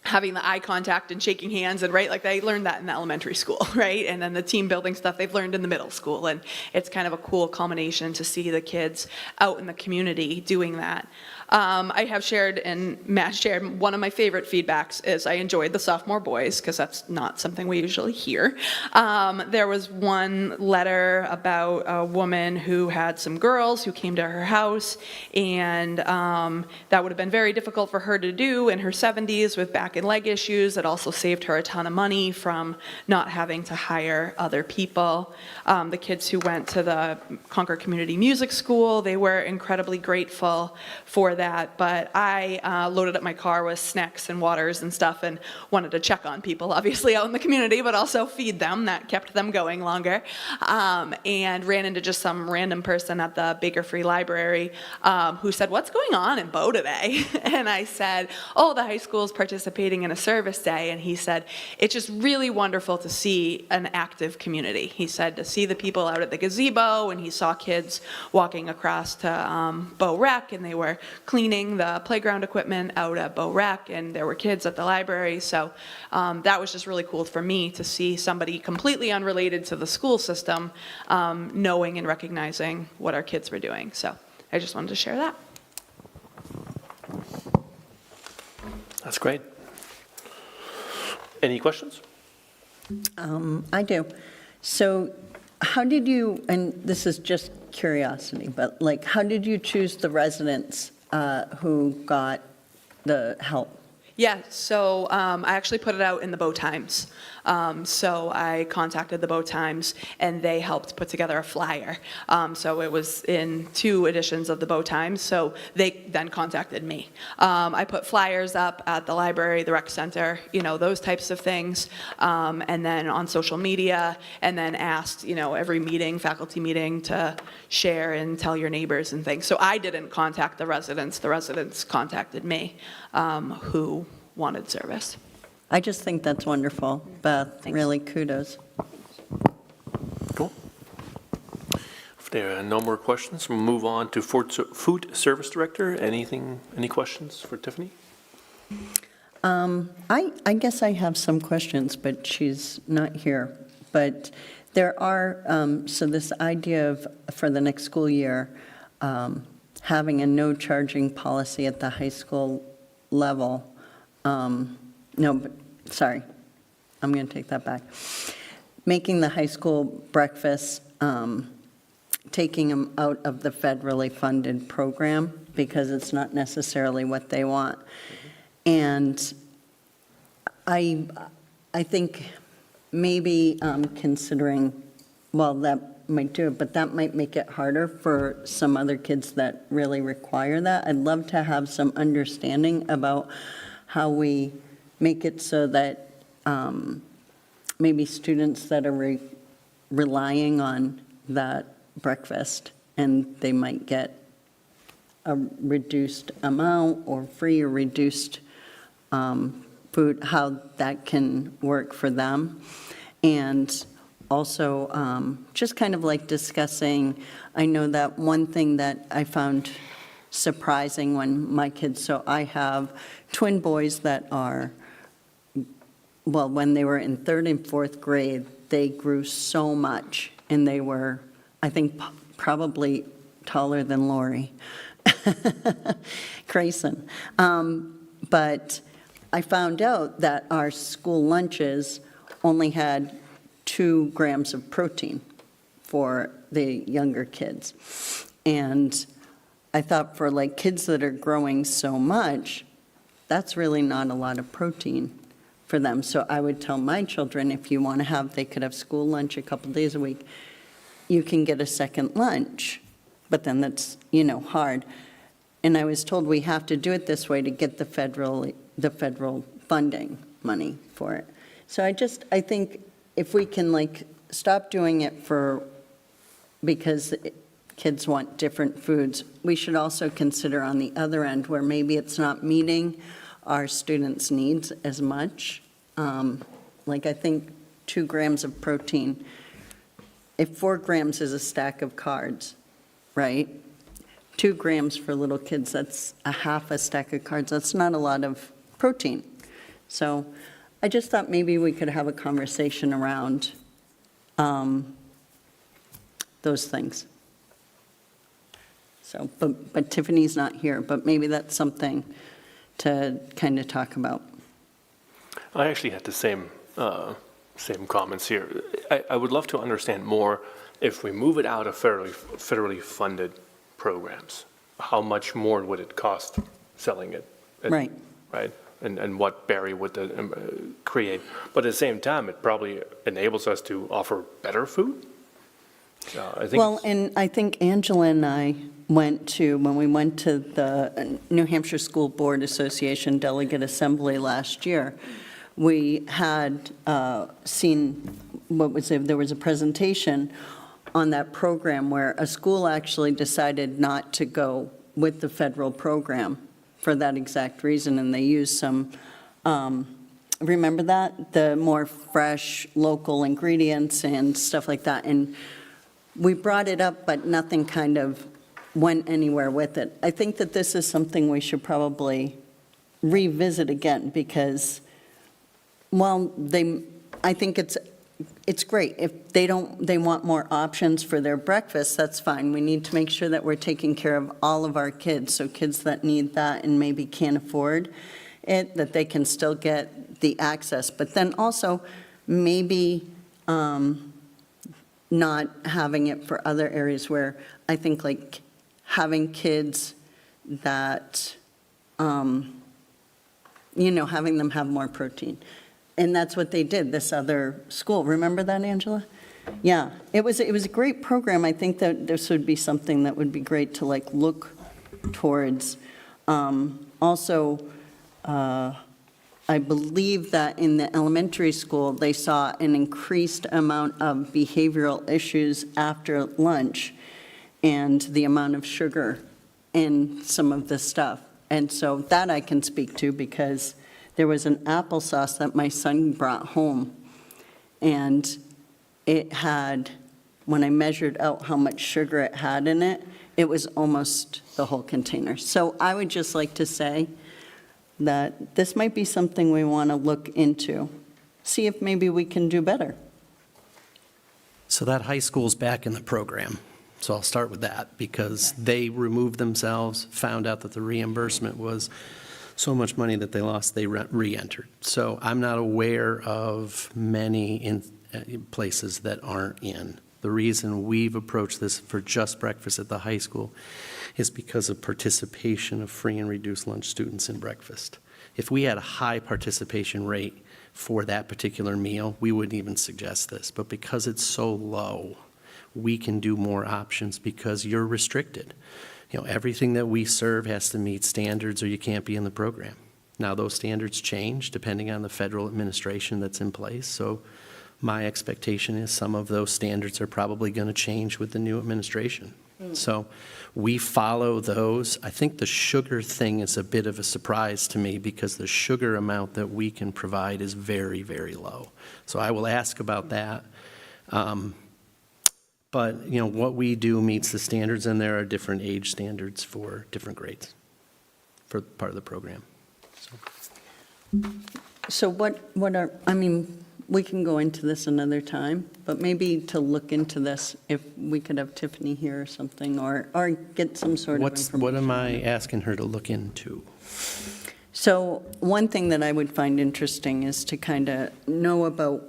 having the eye contact and shaking hands and right, like they learned that in elementary school, right? And then the team building stuff they've learned in the middle school. And it's kind of a cool culmination to see the kids out in the community doing that. I have shared, and Matt shared, one of my favorite feedbacks is I enjoyed the sophomore boys, because that's not something we usually hear. There was one letter about a woman who had some girls who came to her house, and that would have been very difficult for her to do in her 70s with back and leg issues. It also saved her a ton of money from not having to hire other people. The kids who went to the Concord Community Music School, they were incredibly grateful for that, but I loaded up my car with snacks and waters and stuff and wanted to check on people, obviously out in the community, but also feed them. That kept them going longer. And ran into just some random person at the Baker Free Library who said, "What's going on in Bow today?" And I said, "Oh, the high school is participating in a service day." And he said, "It's just really wonderful to see an active community." He said to see the people out at the gazebo, and he saw kids walking across to Bow Rec, and they were cleaning the playground equipment out at Bow Rec, and there were kids at the library. So that was just really cool for me to see somebody completely unrelated to the school system knowing and recognizing what our kids were doing. So I just wanted to share that. That's great. Any questions? I do. So how did you, and this is just curiosity, but like, how did you choose the residents who got the help? Yeah, so I actually put it out in the Bow Times. So I contacted the Bow Times, and they helped put together a flyer. So it was in 2 editions of the Bow Times, so they then contacted me. I put flyers up at the library, the rec center, those types of things, and then on social media, and then asked, every meeting, faculty meeting, to share and tell your neighbors and things. So I didn't contact the residents contacted me, who wanted service. I just think that's wonderful, Beth. Really kudos. Cool. If there are no more questions, we'll move on to Food Service Director. Any questions for Tiffany? I guess I have some questions, but she's not here. But there are, so this idea of, for the next school year, having a no charging policy at the high school level. No, but, sorry, I'm going to take that back. Making the high school breakfast, taking them out of the federally funded program because it's not necessarily what they want. And I think maybe considering, well, that might do it, but that might make it harder for some other kids that really require that. I'd love to have some understanding about how we make it so that maybe students that are relying on that breakfast and they might get a reduced amount or free or reduced food, how that can work for them. And also just kind of like discussing, I know that one thing that I found surprising when my kids, so I have twin boys that are, well, when they were in 3rd and 4th grade, they grew so much, and they were, I think, probably taller than Lori Grayson. But I found out that our school lunches only had 2 grams of protein for the younger kids. And I thought for like kids that are growing so much, that's really not a lot of protein for them. So I would tell my children, if you want to have, they could have school lunch a couple days a week, you can get a second lunch, but then that's, hard. And I was told we have to do it this way to get the federal funding money for it. So I think if we can stop doing it because kids want different foods, we should also consider on the other end where maybe it's not meeting our students' needs as much. I think 2 grams of protein, if 4 grams is a stack of cards, right? 2 grams for little kids, that's a half a stack of cards. That's not a lot of protein. So I just thought maybe we could have a conversation around those things. So, but Tiffany's not here, but maybe that's something to kind of talk about. I actually had the same comments here. I would love to understand more if we move it out of federally funded programs. How much more would it cost selling it? Right. Right? And what barrier would that create? But at the same time, it probably enables us to offer better food. I think. Well, and I think Angela and I when we went to the New Hampshire School Board Association Delegate Assembly last year, we had seen, there was a presentation on that program where a school actually decided not to go with the federal program for that exact reason, and they used some, remember that? The more fresh, local ingredients and stuff like that. And we brought it up, but nothing kind of went anywhere with it. I think that this is something we should probably revisit again, because, well, I think it's great. If they want more options for their breakfast, that's fine. We need to make sure that we're taking care of all of our kids, so kids that need that and maybe can't afford it, that they can still get the access. But then also, maybe not having it for other areas where I think like having kids that, having them have more protein. And that's what they did, this other school. Remember that, Angela? Yeah, it was a great program. I think that this would be something that would be great to like look towards. Also, I believe that in the elementary school, they saw an increased amount of behavioral issues after lunch and the amount of sugar in some of the stuff. And so that I can speak to, because there was an applesauce that my son brought home, and it had, when I measured out how much sugar it had in it, it was almost the whole container. So I would just like to say that this might be something we want to look into, see if maybe we can do better. So that high school's back in the program. So I'll start with that, because they removed themselves, found out that the reimbursement was so much money that they lost, they re-entered. So I'm not aware of many places that aren't in. The reason we've approached this for just breakfast at the high school is because of participation of free and reduced lunch students in breakfast. If we had a high participation rate for that particular meal, we wouldn't even suggest this. But because it's so low, we can do more options because you're restricted. Everything that we serve has to meet standards or you can't be in the program. Now, those standards change depending on the federal administration that's in place. So my expectation is some of those standards are probably going to change with the new administration. So we follow those. I think the sugar thing is a bit of a surprise to me, because the sugar amount that we can provide is very, very low. So I will ask about that. But, what we do meets the standards, and there are different age standards for different grades for part of the program. So what are, we can go into this another time, but maybe to look into this, if we could have Tiffany here or something, or get some sort of information. What am I asking her to look into? So one thing that I would find interesting is to kind of know about,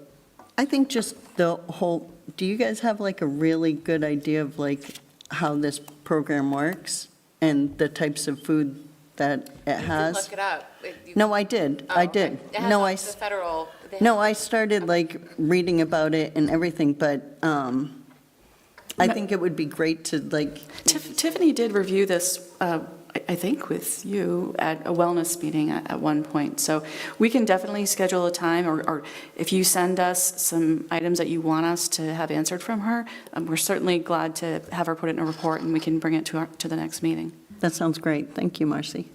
I think just the whole, do you guys have like a really good idea of like how this program works and the types of food that it has? Look it up. No, I did. I did. It has No, the federal. No, I started like reading about it and everything, but I think it would be great to like. Tiffany did review this, I think, with you at a wellness meeting at one point. So we can definitely schedule a time, or if you send us some items that you want us to have answered from her, we're certainly glad to have her put it in a report, and we can bring it to the next meeting. That sounds great. Thank you, Marcy.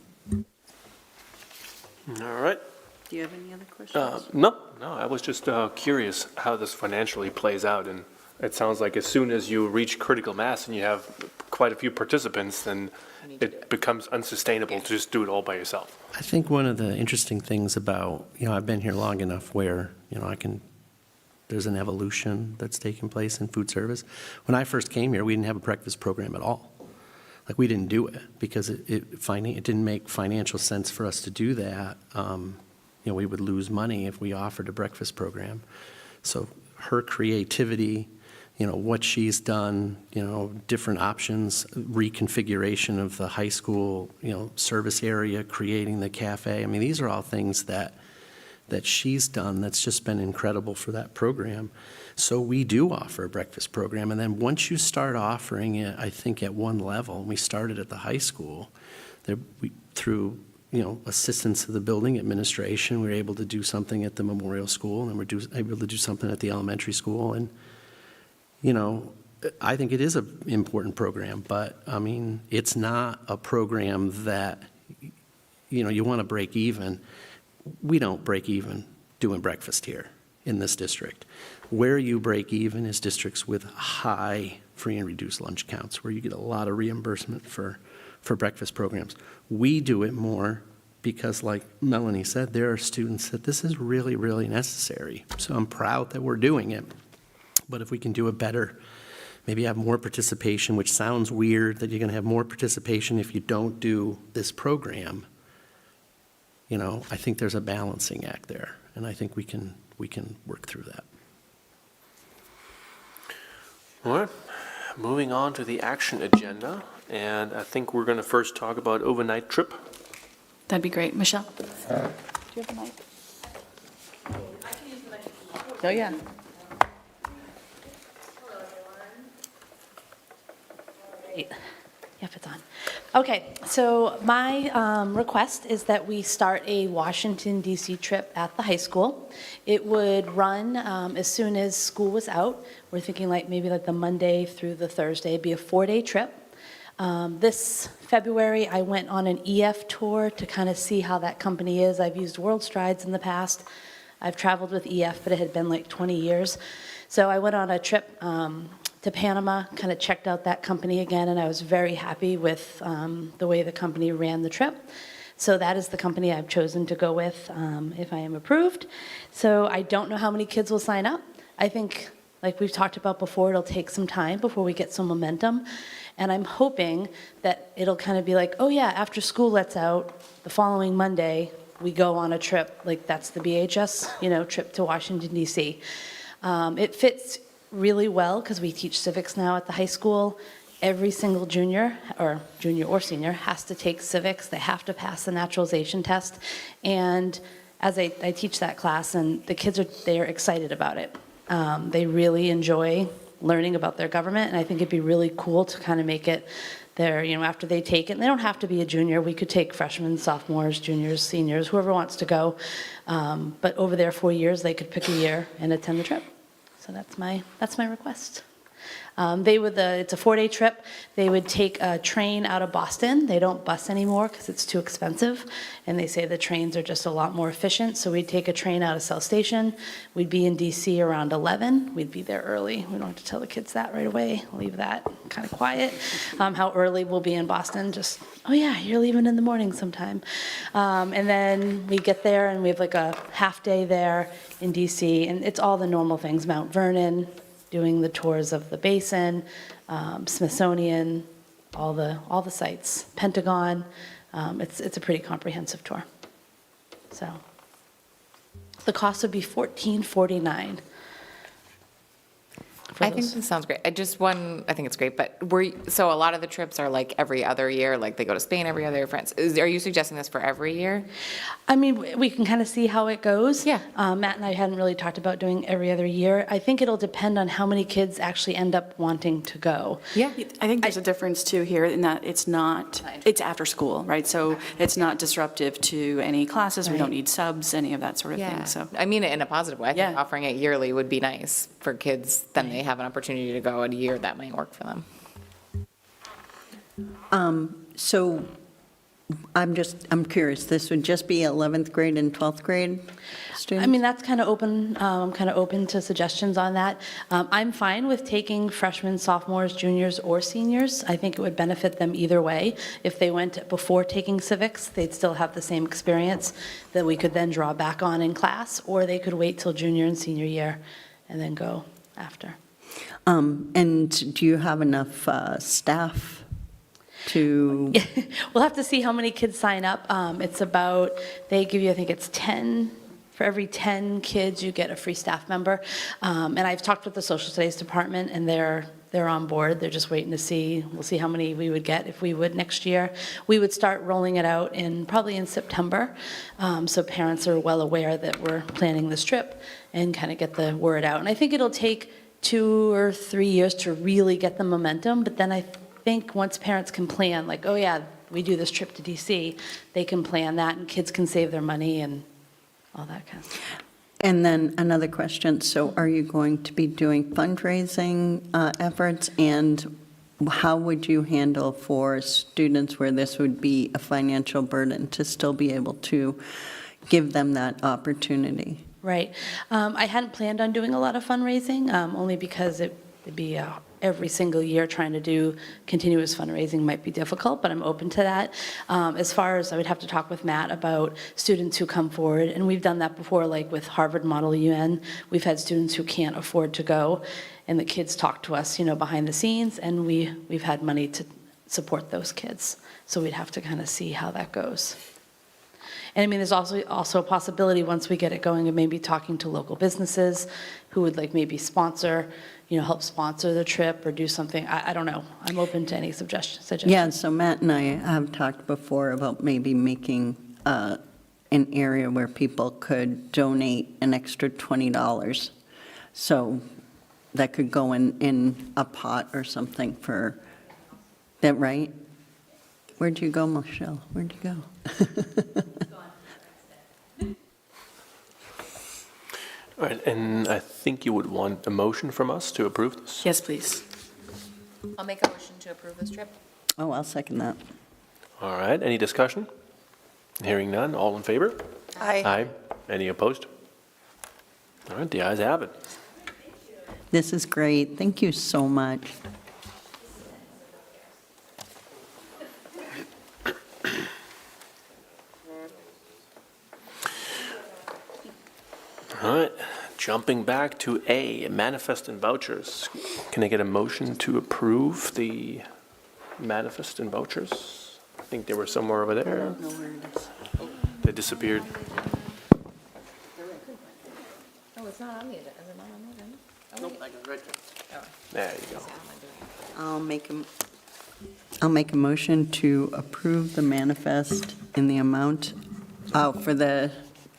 All right. Do you have any other questions? No, I was just curious how this financially plays out, and it sounds like as soon as you reach critical mass and you have quite a few participants, then it becomes unsustainable to just do it all by yourself. I think one of the interesting things about, I've been here long enough where, there's an evolution that's taking place in food service. When I first came here, we didn't have a breakfast program at all. Like, we didn't do it because it didn't make financial sense for us to do that. We would lose money if we offered a breakfast program. So her creativity, what she's done, different options, reconfiguration of the high school, service area, creating the cafe. I mean, these are all things that she's done that's just been incredible for that program. So we do offer a breakfast program. And then once you start offering it, I think at one level, we started at the high school, through assistance of the building administration, we were able to do something at the Memorial School, and we're able to do something at the elementary school. And I think it is an important program, but I mean, it's not a program that, you want to break even. We don't break even doing breakfast here in this district. Where you break even is districts with high free and reduced lunch counts, where you get a lot of reimbursement for breakfast programs. We do it more because, like Melanie said, there are students that this is really, really necessary. So I'm proud that we're doing it. But if we can do it better, maybe have more participation, which sounds weird that you're going to have more participation if you don't do this program. I think there's a balancing act there, and I think we can work through that. All right, moving on to the action agenda, and I think we're going to first talk about overnight trip. That'd be great. Michelle? Do you have the mic? Oh, yeah. Great. Yep, it's on. Okay, so my request is that we start a Washington, D.C. trip at the high school. It would run as soon as school was out. We're thinking maybe the Monday through the Thursday, be a 4-day trip. This February, I went on an EF tour to kind of see how that company is. I've used World Strides in the past. I've traveled with EF, but it had been 20 years. So I went on a trip to Panama, kind of checked out that company again, and I was very happy with the way the company ran the trip. So that is the company I've chosen to go with if I am approved. So I don't know how many kids will sign up. I think, like we've talked about before, it'll take some time before we get some momentum. And I'm hoping that it'll kind of be oh yeah, after school lets out, the following Monday, we go on a trip, that's the BHS, trip to Washington, D.C. It fits really well because we teach civics now at the high school. Every single junior or senior has to take civics. They have to pass the naturalization test. And as I teach that class, and the kids they're excited about it. They really enjoy learning about their government, and I think it'd be really cool to kind of make it there, after they take it. And they don't have to be a junior. We could take freshmen, sophomores, juniors, seniors, whoever wants to go. But over their 4 years, they could pick a year and attend the trip. So that's my request. It's a 4-day trip. They would take a train out of Boston. They don't bus anymore because it's too expensive. And they say the trains are just a lot more efficient. So we'd take a train out of South Station. We'd be in DC around 11. We'd be there early. We don't have to tell the kids that right away. We'll leave that kind of quiet. How early we'll be in Boston, just, oh yeah, you're leaving in the morning sometime. And then we get there and we have a half day there in DC. And it's all the normal things, Mount Vernon, doing the tours of the basin, Smithsonian, all the sites, Pentagon. It's a pretty comprehensive tour. So the cost would be $14.49. I think this sounds great. I think it's great, but so a lot of the trips are every other year, they go to Spain every other year, France. Are you suggesting this for every year? I mean, we can kind of see how it goes. Yeah. Matt and I hadn't really talked about doing every other year. I think it'll depend on how many kids actually end up wanting to go. Yeah. I think there's a difference too here in that it's after school, right? So it's not disruptive to any classes. We don't need subs, any of that sort of thing. So I mean it in a positive way. I think Yeah. offering it yearly would be nice for kids. Then they have an opportunity to go in a year that might work for them. So I'm curious, this would just be 11th grade and 12th grade students? I mean, that's kind of open, kind of open to suggestions on that. I'm fine with taking freshmen, sophomores, juniors, or seniors. I think it would benefit them either way. If they went before taking civics, they'd still have the same experience that we could then draw back on in class, or they could wait till junior and senior year and then go after. And do you have enough staff to? We'll have to see how many kids sign up. It's about, they give you, I think it's 10, for every 10 kids, you get a free staff member. And I've talked with the social studies department, and they're on board. They're just waiting to see, we'll see how many we would get if we would next year. We would start rolling it out probably in September, so parents are well aware that we're planning this trip and kind of get the word out. And I think it'll take 2 or 3 years to really get the momentum, but then I think once parents can plan, like, oh yeah, we do this trip to DC, they can plan that, and kids can save their money and all that kind of stuff. And then another question, so are you going to be doing fundraising efforts, and how would you handle for students where this would be a financial burden to still be able to give them that opportunity? Right. I hadn't planned on doing a lot of fundraising, only because it'd be every single year trying to do continuous fundraising might be difficult, but I'm open to that. As far as I would have to talk with Matt about students who come forward, and we've done that before, like with Harvard Model UN. We've had students who can't afford to go, and the kids talk to us, behind the scenes, and we've had money to support those kids. So we'd have to kind of see how that goes. And I mean, there's also a possibility once we get it going of maybe talking to local businesses who would like maybe sponsor, help sponsor the trip or do something. I don't know. I'm open to any suggestions. Yeah, so Matt and I have talked before about maybe making an area where people could donate an extra $20. So that could go in a pot or something for, that right? Where'd you go, Michelle? Where'd you go? All right, and I think you would want a motion from us to approve this? Yes, please. I'll make a motion to approve this trip. Oh, I'll second that. All right, any discussion? Hearing none, all in favor? Aye. Aye. Any opposed? All right, the ayes have it. This is great. Thank you so much. All right, jumping back to A, manifest and vouchers. Can I get a motion to approve the manifest and vouchers? I think they were somewhere over there. They disappeared. Oh, it's not on the agenda. Is it not on the agenda? Nope, I got it right there. There you go. I'll make a motion to approve the manifest in the amount, for the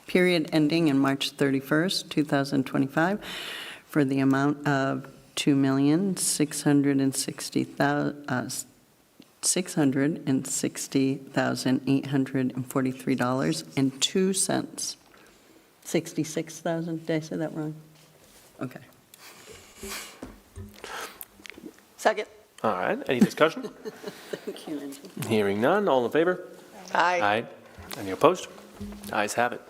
period ending in March 31st, 2025, for the amount of $2,660,843.02. 66,000, did I say that wrong? Okay. Second. All right, any discussion? Thank you, Angie. Hearing none, all in favor? Aye. Aye. Any opposed? Ayes have it.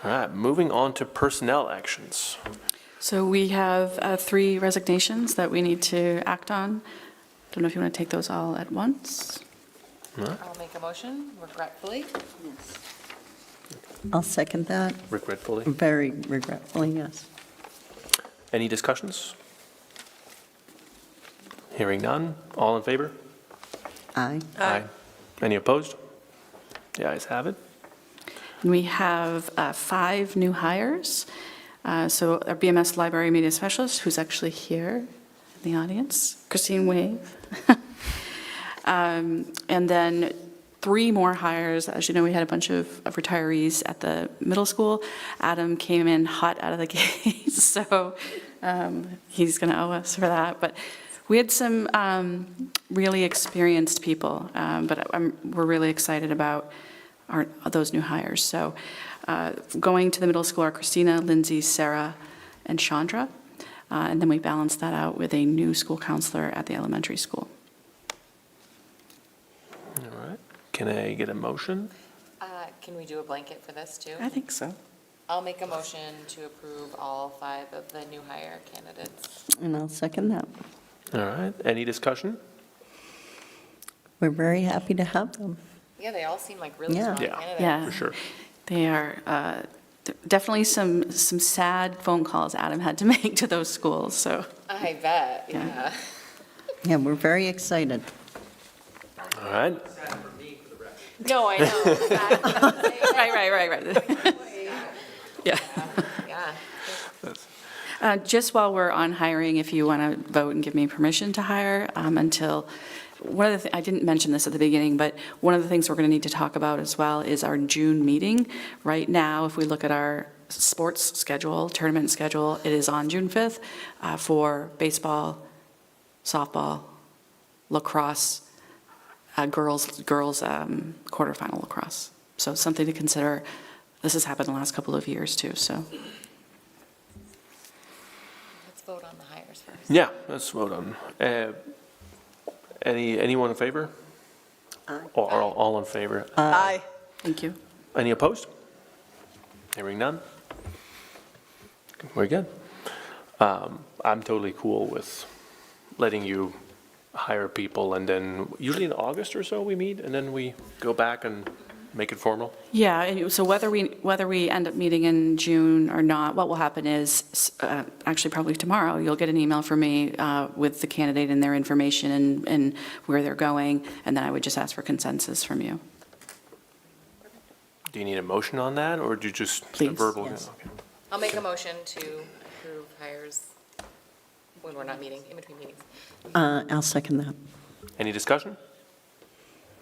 All right, moving on to personnel actions. So we have 3 resignations that we need to act on. Don't know if you want to take those all at once. I'll make a motion, regretfully. I'll second that. Regretfully. Very regretfully, yes. Any discussions? Hearing none, all in favor? Aye. Aye. Any opposed? The ayes have it. And we have 5 new hires. So our BMS Library Media Specialist, who's actually here in the audience, Christine Wave. And then 3 more hires. As you know, we had a bunch of retirees at the middle school. Adam came in hot out of the gate, so he's going to owe us for that. But we had some really experienced people, but we're really excited about those new hires. So going to the middle school are Christina, Lindsay, Sarah, and Chandra. And then we balance that out with a new school counselor at the elementary school. All right. Can Can I get a motion? Can we do a blanket for this too? I think so. I'll make a motion to approve all 5 of the new hire candidates. And I'll second that. All right, any discussion? We're very happy to have them. Yeah, they all seem like really Yeah. strong Yeah. candidates. Yeah. For sure. They are definitely some sad phone calls Adam had to make to those schools, so. I bet, Yeah. yeah. Yeah, we're very excited. All right, No, I know. Right. Yeah. Yeah. Just while we're on hiring, if you want to vote and give me permission to hire until, one of the, I didn't mention this at the beginning, but one of the things we're going to need to talk about as well is our June meeting. Right now, if we look at our sports schedule, tournament schedule, it is on June 5th for baseball, softball, lacrosse, girls quarterfinal lacrosse. So something to consider. This has happened the last couple of years too, so. Let's vote on the hires first. yeah, let's vote on. Anyone in favor? Or all in favor? Aye. Thank you. Any opposed? Hearing none? We're good. I'm totally cool with letting you hire people, and then usually in August or so we meet, and then we go back and make it formal. Yeah, and so whether we end up meeting in June or not, what will happen is, actually probably tomorrow, you'll get an email from me with the candidate and their information and where they're going, and then I would just ask for consensus from you. Do you need a motion on that, or do you just Please, verbal? yes. Okay. I'll make a motion to approve hires when we're not meeting, in between meetings. I'll second that. Any discussion?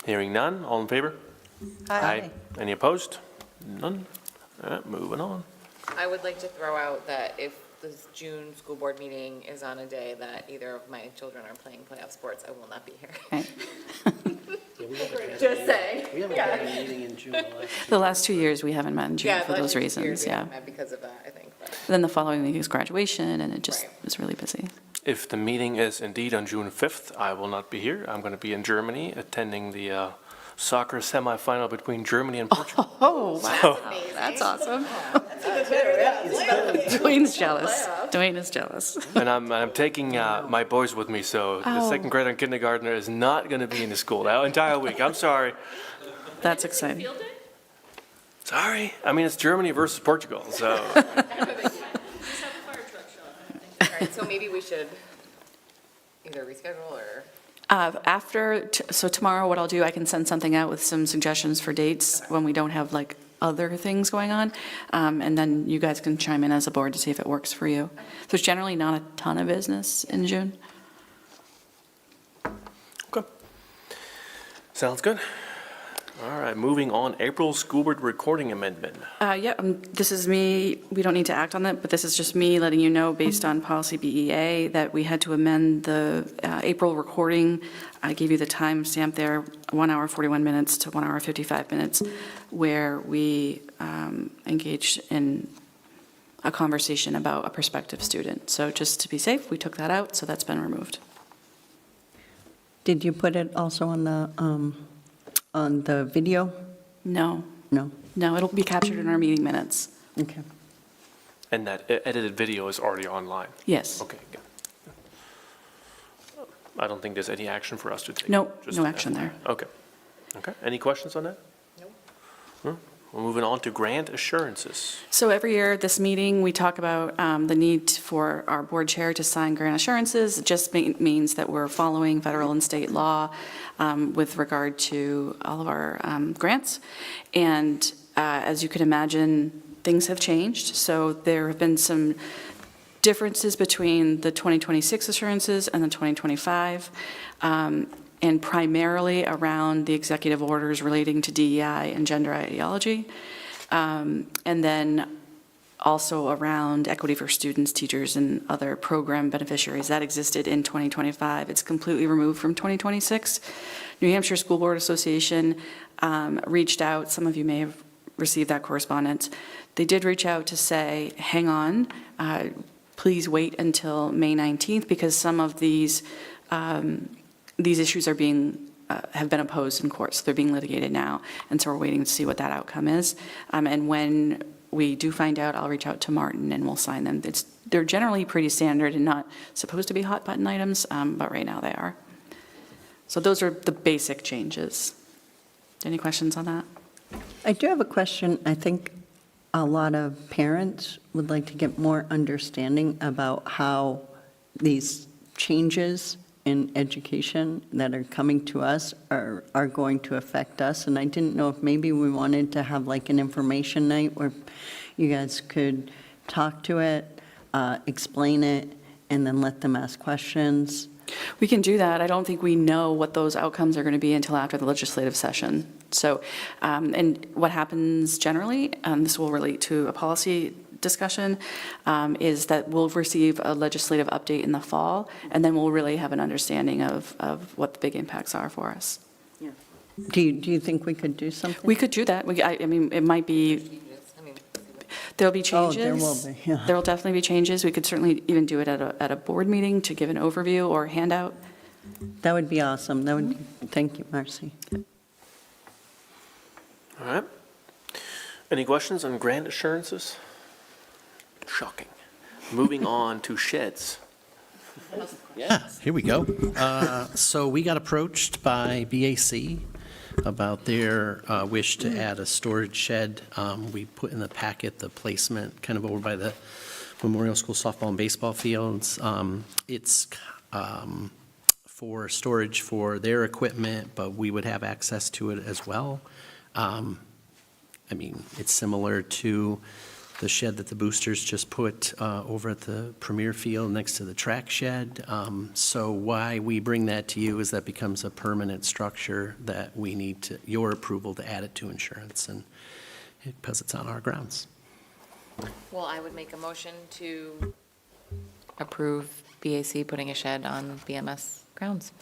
Hearing none, all in favor? Aye. Any opposed? None? All right, moving on. I would like to throw out that if the June school board meeting is on a day that either of my children are playing playoff sports, I will not be here. Okay. Just saying. We haven't had a meeting in June. The last 2 years, we haven't met in June Yeah, for the those last 2 years, reasons, yeah. Because of that, I think. But Then the following week is graduation, and it just Right. was really busy. If the meeting is indeed on June 5th, I will not be here. I'm going to be in Germany attending the soccer semifinal between Germany and Portugal. Oh, wow, that's awesome. Dwayne's jealous. Dwayne is jealous. And I'm taking my boys with me, so the Oh. second grade and kindergartner is not going to be in the school that entire week. I'm sorry. That's exciting. Sorry. I mean, it's Germany versus Portugal, so. all right, so maybe we should either reschedule or. So tomorrow, what I'll do, I can send something out with some suggestions for dates when we don't have like other things going on. And then you guys can chime in as a board to see if it works for you. There's generally not a ton of business in June. Okay. Sounds good. All right, moving on, April school board recording amendment. This is me, we don't need to act on that, but this is just me letting you know, based on policy BEA, that we had to amend the April recording. I gave you the timestamp there, 1 hour 41 minutes to 1 hour 55 minutes, where we engaged in a conversation about a prospective student. So just to be safe, we took that out, so that's been removed. Did you put it also on the video? No, No? no, it'll be captured in our meeting minutes. Okay. And that edited video is already online? Yes. Okay, good. I don't think there's any action for us to take. No, Just no an action there. FYI. Okay. Okay, any questions on that? No. We're moving on to grant assurances. So every year at this meeting, we talk about the need for our board chair to sign grant assurances. It just means that we're following federal and state law with regard to all of our grants. And as you can imagine, things have changed. So there have been some differences between the 2026 assurances and the 2025. And primarily around the executive orders relating to DEI and gender ideology. And then also around equity for students, teachers, and other program beneficiaries that existed in 2025. It's completely removed from 2026. New Hampshire School Board Association reached out. Some of you may have received that correspondence. They did reach out to say, hang on, please wait until May 19th because some of these issues are being have been opposed in court, so they're being litigated now, and so we're waiting to see what that outcome is. And when we do find out, I'll reach out to Martin and we'll sign them. They're generally pretty standard and not supposed to be hot button items, but right now they are. So those are the basic changes. Any questions on that? I do have a question. I think a lot of parents would like to get more understanding about how these changes in education that are coming to us are going to affect us. And I didn't know if maybe we wanted to have like an information night where you guys could talk to it, explain it, and then let them ask questions. We can do that. I don't think we know what those outcomes are going to be until after the legislative session. So, and what happens generally, this will relate to a policy discussion, is that we'll receive a legislative update in the fall, and then we'll really have an understanding of what the big impacts are for us. Do you think we could do something? We could do that. I mean, it might be, there'll be changes. Oh, there will be, yeah. There will definitely be changes. We could certainly even do it at a board meeting to give an overview or handout. That would be awesome. That would, thank you, Marcy. All right. Any questions on grant assurances? Shocking. Moving on to sheds. Yeah, here we go. So we got approached by BAC about their wish to add a storage shed. We put in the packet the placement kind of over by the Memorial School softball and baseball fields. It's for storage for their equipment, but we would have access to it as well. I mean, it's similar to the shed that the Boosters just put over at the Premier Field next to the track shed. So why we bring that to you is that becomes a permanent structure that we need your approval to add it to insurance, and because it's on our grounds. Well, I would make a motion to approve BAC putting a shed on BMS grounds.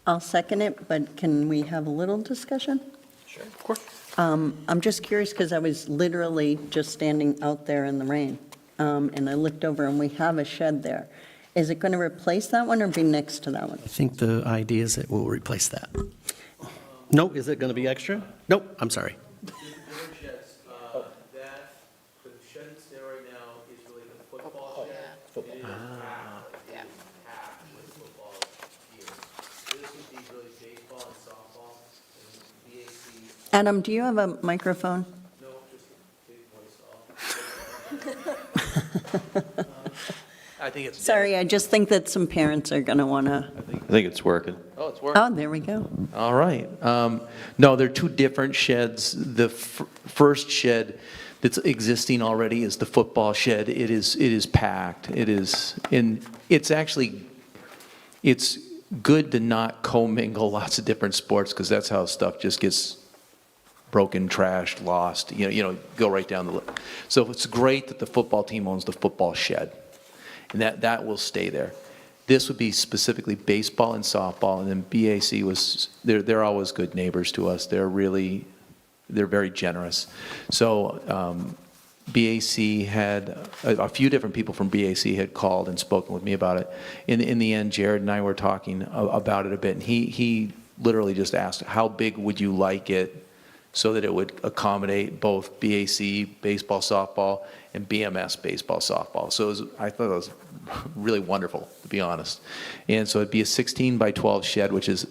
I'll second it, but can we have a little discussion? Sure, of course. I'm just curious because I was literally just standing out there in the rain, and I looked over and we have a shed there. Is it going to replace that one or be next to that one? I think the idea is it will replace that. Nope, is it going to be extra? Nope, I'm sorry. The shed that's there right now is really the football shed. It is packed with football gear. This would be really baseball and softball, and BAC. Adam, do you have a microphone? No, just a big voice off. I think it's. Sorry, I just think that some parents are going to want to. I think it's working. Oh, it's working. Oh, there we go. All right. No, they're two different sheds. The first shed that's existing already is the football shed. It is packed. It's actually, it's good to not commingle lots of different sports because that's how stuff just gets broken, trashed, lost, go right down the list. So it's great that the football team owns the football shed, and that will stay there. This would be specifically baseball and softball, and then BAC they're always good neighbors to us. They're very generous. So BAC had, a few different people from BAC had called and spoken with me about it. In the end, Jared and I were talking about it a bit, and he literally just asked, how big would you like it so that it would accommodate both BAC baseball, softball, and BMS baseball, softball. So I thought it was really wonderful, to be honest. And so it'd be a 16 by 12 shed, which is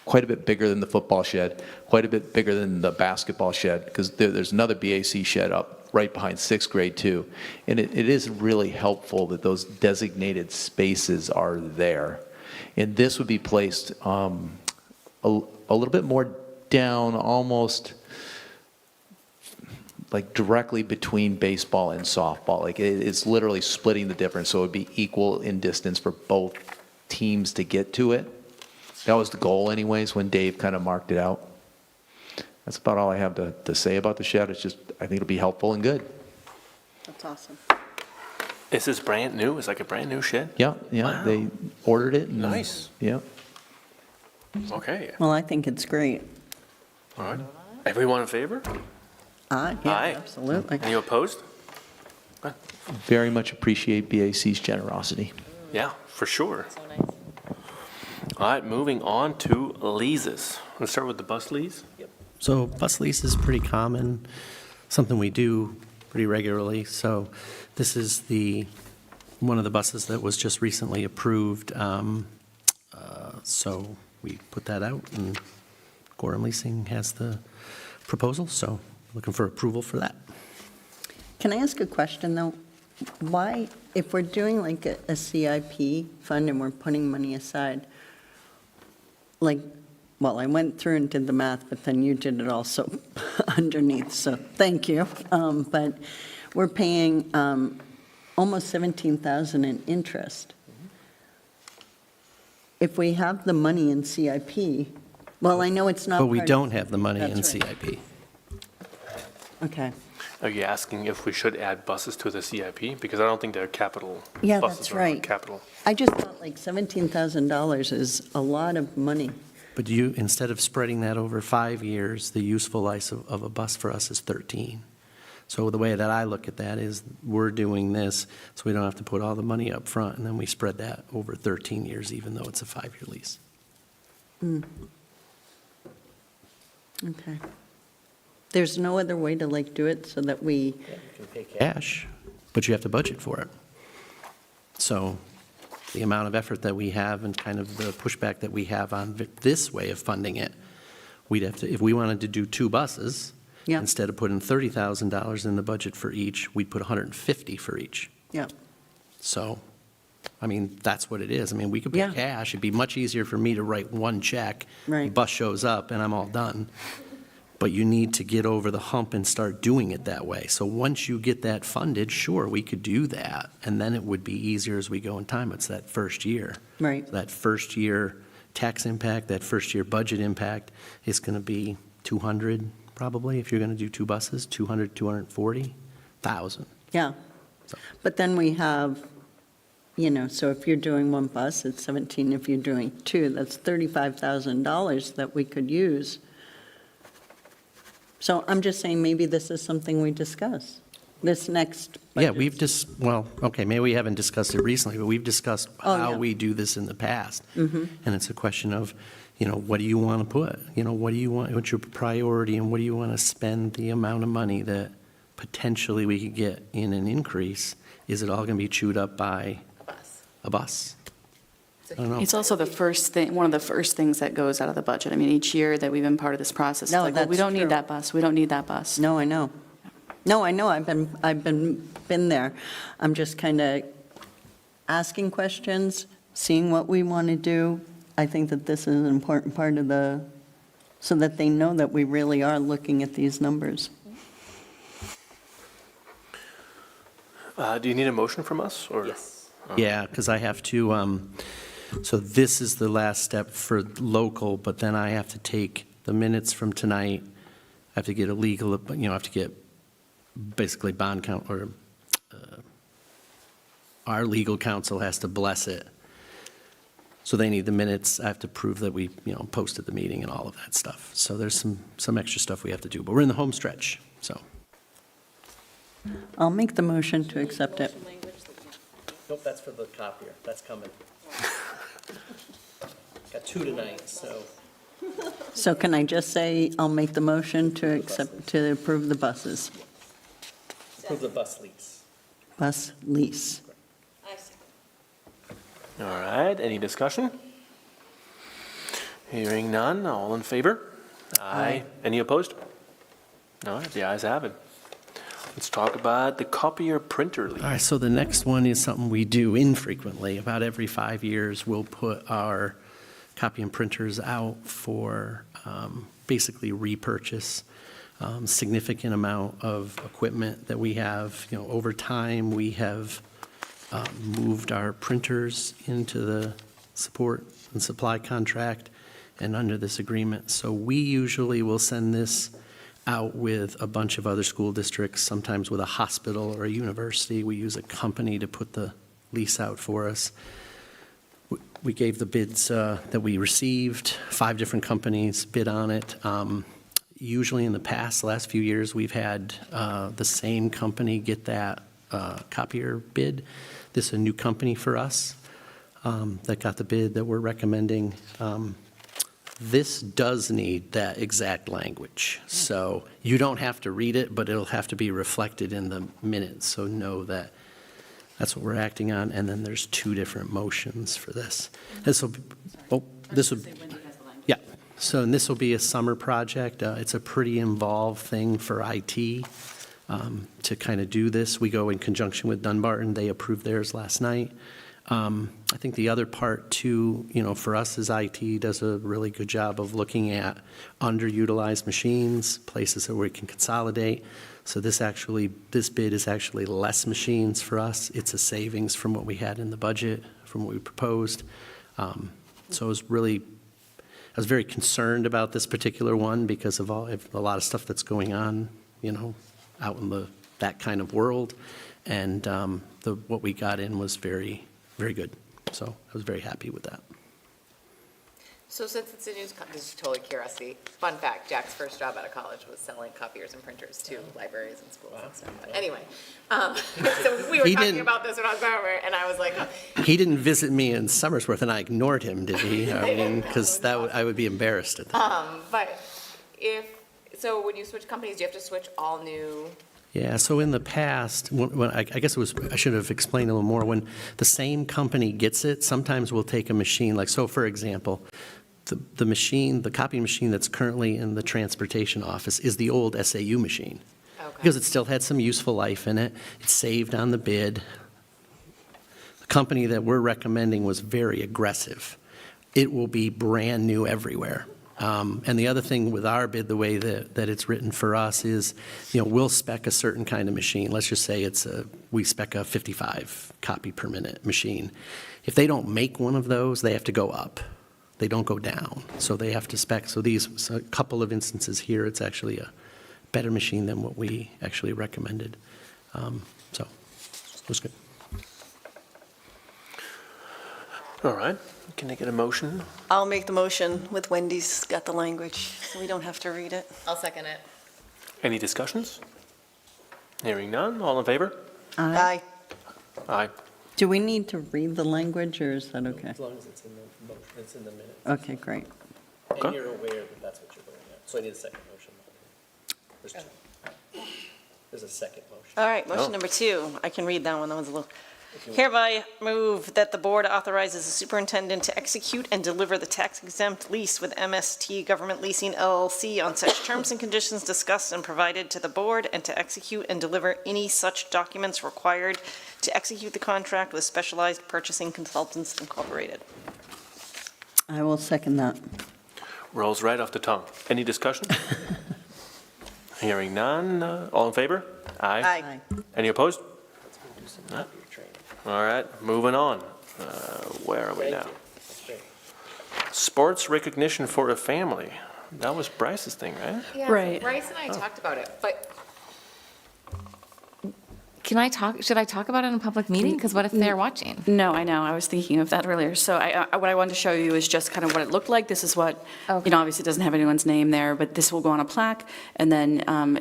quite a bit bigger than the football shed, quite a bit bigger than the basketball shed, because there's another BAC shed up right behind sixth grade too. And it is really helpful that those designated spaces are there. And this would be placed a little bit more down, almost like directly between baseball and softball. Like it's literally splitting the difference, so it would be equal in distance for both teams to get to it. That was the goal anyways when Dave kind of marked it out. That's about all I have to say about the shed. It's just, I think it'll be helpful and good. That's awesome. Is this brand new? It's like a brand new shed? Yeah, Wow. they ordered it. And, Nice. Yeah. Okay. Well, I think it's great. All right. Everyone in favor? Yeah, Aye. absolutely. Any opposed? Very much appreciate BAC's generosity. Yeah, for sure. So nice. All right, moving on to leases. Let's start with the bus lease. So bus lease is pretty common, something we do pretty regularly. So this is one of the buses that was just recently approved. So we put that out, and Gorham Leasing has the proposal, so looking for approval for that. Can I ask a question, though? Why, if we're doing like a CIP fund and we're putting money aside, like, well, I went through and did the math, but then you did it also underneath, so thank you. But we're paying almost $17,000 in interest. If we have the money in CIP, well, I know it's not. But we part of- don't have the money in That's right. CIP. Okay. Are you asking if we should add buses to the CIP? Because I don't think they're capital. Yeah, buses that's are right. Capital. I just thought like $17,000 is a lot of money. But instead of spreading that over 5 years, the useful life of a bus for us is 13. So the way that I look at that is we're doing this so we don't have to put all the money up front, and then we spread that over 13 years, even though it's a 5-year lease. Okay. There's no other way to like do it so that we, Cash, but you have to budget for it. So the amount of effort that we have and kind of the pushback that we have on this way of funding it, we'd have to, if we wanted to do 2 buses, Yeah. instead of putting $30,000 in the budget for each, we'd put $150 for each. yeah, So, I mean, that's what it is. I mean, we could Yeah. put cash. It'd be much easier for me to write one check. Right. Bus shows up and I'm all done. But you need to get over the hump and start doing it that way. So once you get that funded, sure, we could do that. And then it would be easier as we go in time. It's that first year. right. That first year tax impact, that first year budget impact is going to be 200 probably, if you're going to do 2 buses, 200, 240,000. Yeah. But then we have, so if you're doing 1 bus, it's 17. If you're doing 2, that's $35,000 that we could use. So I'm just saying, maybe this is something we discuss, this next Yeah, budget. we've just, well, okay, maybe we haven't discussed it recently, but we've discussed Oh, how yeah. we do this in the past. Mhm. And it's a question of, what do you want to put? What do you want, what's your priority, and what do you want to spend the amount of money that potentially we could get in an increase? Is it all going to be chewed up by a bus? I don't know. It's also the first thing, one of the first things that goes out of the budget. I mean, each year that we've been part of this process, it's No, like, well, we that's don't true. need that bus, we don't need that bus. No, I know. No, I know, I've been there. I'm just kind of asking questions, seeing what we want to do. I think that this is an important part of so that they know that we really are looking at these numbers. Do you need a motion from us, or? Yes. Yeah, because I have to, so this is the last step for local, but then I have to take the minutes from tonight. I have to get a legal, I have to get basically bond count, or our legal counsel has to bless it. So they need the minutes. I have to prove that we, posted the meeting and all of that stuff. So there's some extra stuff we have to do, but we're in the home stretch, so. I'll make the motion to accept it. Nope, that's for the copier. That's coming. Got 2 tonight, so. So can I just say, I'll make the motion to approve the buses, Approve the bus lease. bus lease. All right, any discussion? Hearing none, all in favor? Aye. Any opposed? All right, the ayes have it. Let's talk about the copier printer lease. All right, so the next one is something we do infrequently. About every 5 years, we'll put our copy and printers out for basically repurchase. Significant amount of equipment that we have. Over time, we have moved our printers into the support and supply contract and under this agreement. So we usually will send this out with a bunch of other school districts, sometimes with a hospital or a university. We use a company to put the lease out for us. We gave the bids that we received. 5 different companies bid on it. Usually in the past, the last few years, we've had the same company get that copier bid. This is a new company for us. that got the bid that we're recommending. This does need that exact language. So you don't have to read it, but it'll have to be reflected in the minutes. So know that that's what we're acting on. And then there's two different motions for this. This will, yeah. So and this will be a summer project. It's a pretty involved thing for IT to kind of do this. We go in conjunction with Dunbarton. They approved theirs last night. I think the other part too, for us as IT does a really good job of looking at underutilized machines, places that we can consolidate. So this bid is actually less machines for us. It's a savings from what we had in the budget, from what we proposed. So I was very concerned about this particular one because of a lot of stuff that's going on, out in that kind of world. And what we got in was very, very good. So I was very happy with that. So since it's a news, this is totally curiosity. Fun fact, Jack's first job out of college was selling copiers and printers to libraries and schools and stuff. But anyway, so we were talking about this when I was over, and I was like, He didn't visit me in Summersworth, and I ignored him, did he? I mean, because I would be embarrassed at that. but so when you switch companies, do you have to switch all new? Yeah, so in the past, when I guess I should have explained a little more. When the same company gets it, sometimes we'll take a machine, so for example, the copy machine that's currently in the transportation office is the old SAU machine. Okay. Because it still had some useful life in it. It's saved on the bid. The company that we're recommending was very aggressive. It will be brand new everywhere. And the other thing with our bid, the way that it's written for us is, we'll spec a certain kind of machine. Let's just say we spec a 55 copy per minute machine. If they don't make one of those, they have to go up. They don't go down. So they have to spec. So a couple of instances here, it's actually a better machine than what we actually recommended. So it was good. All right. Can I get a motion? I'll make the motion with Wendy's got the language, so we don't have to read it. I'll second it. Any discussions? Hearing none. All in favor? Aye. Aye. Do we need to read the language, or is that okay? As long as it's in the minutes. Okay, great. Okay. And you're aware that that's what you're voting on. So I need a second motion. There's two. There's a second motion. All right, motion number 2. I can read that one. That one's a little. Hereby move that the board authorizes the superintendent to execute and deliver the tax-exempt lease with MST Government Leasing LLC on such terms and conditions discussed and provided to the board, and to execute and deliver any such documents required to execute the contract with Specialized Purchasing Consultants Incorporated. I will second that. Rolls right off the tongue. Any discussion? Hearing none. All in favor? Aye. Any opposed? No. All right, moving on. Where are we now? Sports recognition for a family. That was Bryce's thing, right? Yeah, Right. Bryce and I talked about it, but should I talk about it in a public meeting? Because what if they're watching? No, I know. I was thinking of that earlier. So what I wanted to show you is just kind of what it looked like. This is what, obviously it doesn't have anyone's name there, but this will go on a plaque. And then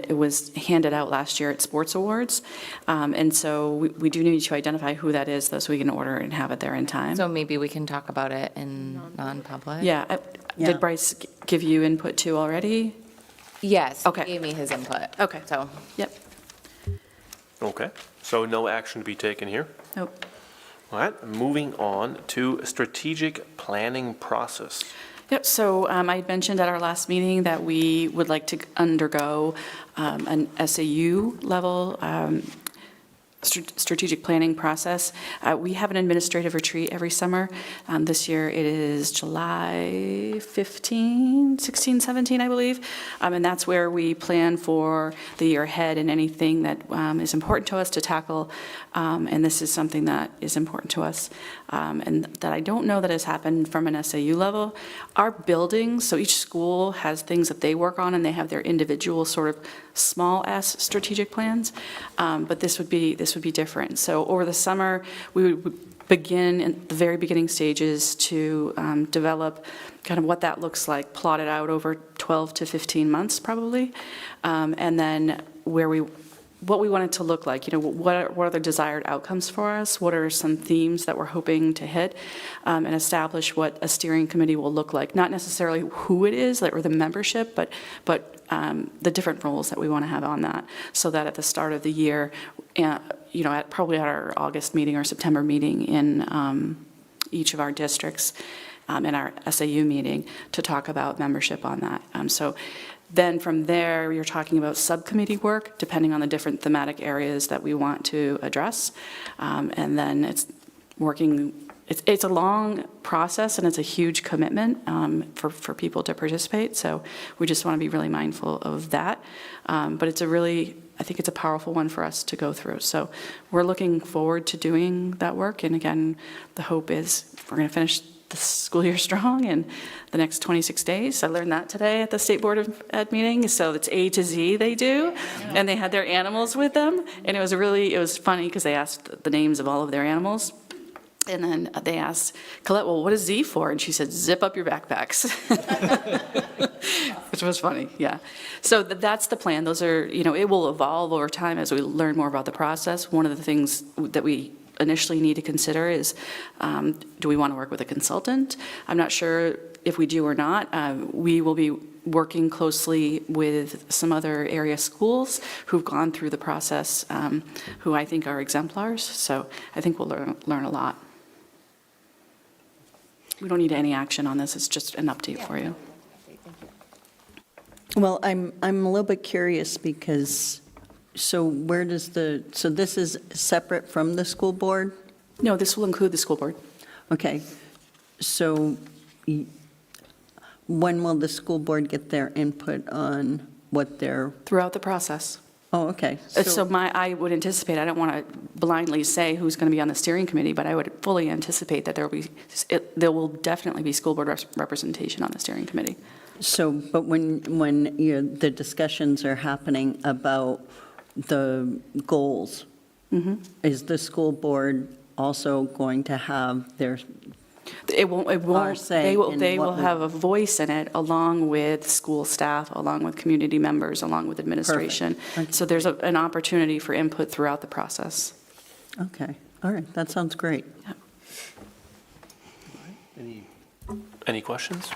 it was handed out last year at Sports Awards. And so we do need to identify who that is, though, so we can order it and have it there in time. So maybe we can talk about it in non-public? Yeah. Did Bryce give you input too already? Yes. Okay. He gave me his input. Okay. So. Yep. Okay, so no action to be taken here. Nope. All right, moving on to strategic planning process. Yep, so I mentioned at our last meeting that we would like to undergo an SAU level strategic planning process. We have an administrative retreat every summer. This year it is July 16, 17, I believe. And that's where we plan for the year ahead and anything that is important to us to tackle. And this is something that is important to us and that I don't know that has happened from an SAU level. Our buildings, so each school has things that they work on and they have their individual sort of small s strategic plans. But this would be different. So over the summer, we would begin in the very beginning stages to develop kind of what that looks like, plotted out over 12 to 15 months probably. And then where we what we want it to look like. What are the desired outcomes for us? What are some themes that we're hoping to hit? And establish what a steering committee will look like. Not necessarily who it is, or the membership, but the different roles that we want to have on that, so that at the start of the year, probably at our August meeting or September meeting in each of our districts, in our SAU meeting, to talk about membership on that. So then from there, you're talking about subcommittee work, depending on the different thematic areas that we want to address. And then it's working, it's a long process and it's a huge commitment for people to participate. So we just want to be really mindful of that. But it's I think it's a powerful one for us to go through. So we're looking forward to doing that work. And again, the hope is we're going to finish the school year strong in the next 26 days. I learned that today at the State Board of Ed meeting. So it's A to Z they do, and they had their animals with them. And it was funny because they asked the names of all of their animals. And then they asked Colette, well, what is Z for? And she said, zip up your backpacks. Which was funny, yeah. So that's the plan. Those are, it will evolve over time as we learn more about the process. One of the things that we initially need to consider is, do we want to work with a consultant? I'm not sure if we do or not. We will be working closely with some other area schools who've gone through the process, who I think are exemplars. So I think we'll learn a lot. We don't need any action on this. It's just an update for you. Well, I'm a little bit curious because, so this is separate from the school board? No, this will include the school board. Okay, so when will the school board get their input on what they're? Throughout the process. Oh, okay. So I would anticipate, I don't want to blindly say who's going to be on the steering committee, but I would fully anticipate that there will definitely be school board representation on the steering committee. So, but when the discussions are happening about the goals, is the school board also going to have their? It won't, say they in will what have a voice in it, along with school staff, along with community members, along with administration. Perfect. So there's an opportunity for input throughout the process. Okay, all right, that sounds great. Any questions?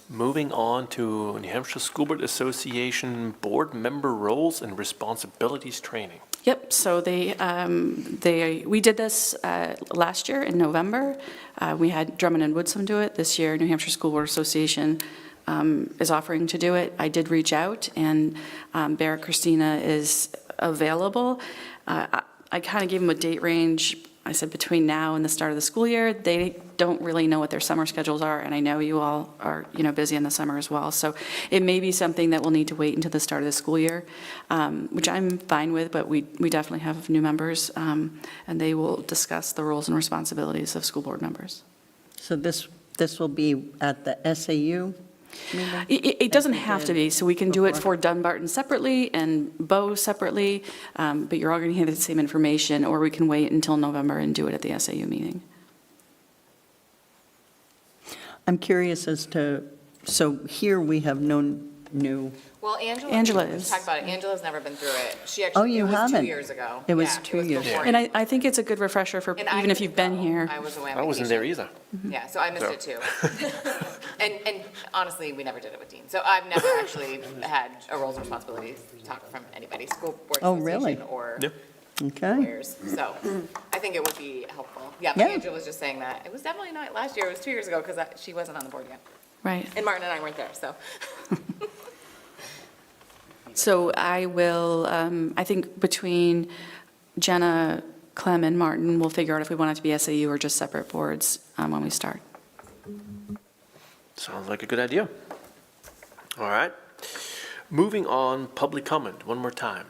Moving on to New Hampshire School Board Association Board Member Roles and Responsibilities Training. Yep, so we did this last year in November. We had Drummond and Woodsum do it. This year, New Hampshire School Board Association is offering to do it. I did reach out, and Barrett Christina is available. I kind of gave them a date range. I said between now and the start of the school year. They don't really know what their summer schedules are, and I know you all are, busy in the summer as well. So it may be something that we'll need to wait until the start of the school year, which I'm fine with, but we definitely have new members, and they will discuss the roles and responsibilities of school board members. So this will be at the SAU meeting? It doesn't have to be, so we can do it for Dunbarton separately and Bow separately, but you're all going to hear the same information, or we can wait until November and do it at the SAU meeting. I'm curious as to, so here we have no new. Well, Angela is. Talk about it. Angela's never been through it. She Oh, actually, you it was haven't? 2 years ago. It was Yeah, 2 years. before. And I think it's a good refresher for, And I even if didn't you've been go. here. I was away on I wasn't there vacation. either. Yeah, so I missed it too. And honestly, we never did it with Dean. So I've never actually had a roles and responsibilities talk from anybody, school board Oh, really? association or Yep. Okay. lawyers. So I think it would be helpful. Yeah, but Yeah. Angela was just saying that. It was definitely not last year, it was 2 years ago because she wasn't on the board yet. Right. And Martin and I weren't there, so. So I will, I think between Jenna, Clem, and Martin, we'll figure out if we want it to be SAU or just separate boards when we start. Sounds like a good idea. All right. Moving on, public comment, one more time.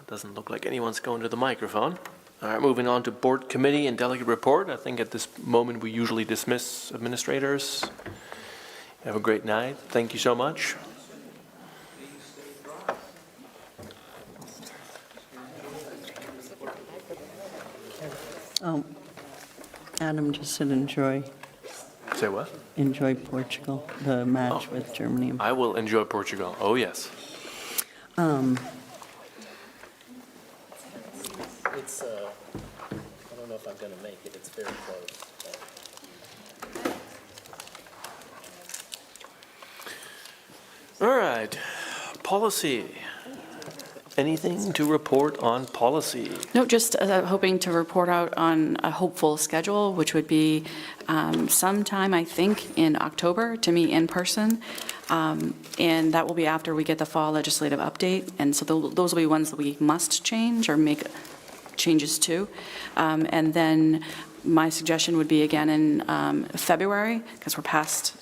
Doesn't look like anyone's going to the microphone. All right, moving on to board committee and delegate report. I think at this moment we usually dismiss administrators. Have a great night. Thank you so much. Oh, Adam just said enjoy. Say what? Enjoy Portugal, the match with Germany. I will enjoy Portugal. Oh, yes. It's, I don't know if I'm going to make it, it's very close. All right, policy. Anything to report on policy? No, just hoping to report out on a hopeful schedule, which would be sometime, I think, in October to meet in person. And that will be after we get the fall legislative update. And so those will be ones that we must change or make changes to. And then my suggestion would be again in February, because we're past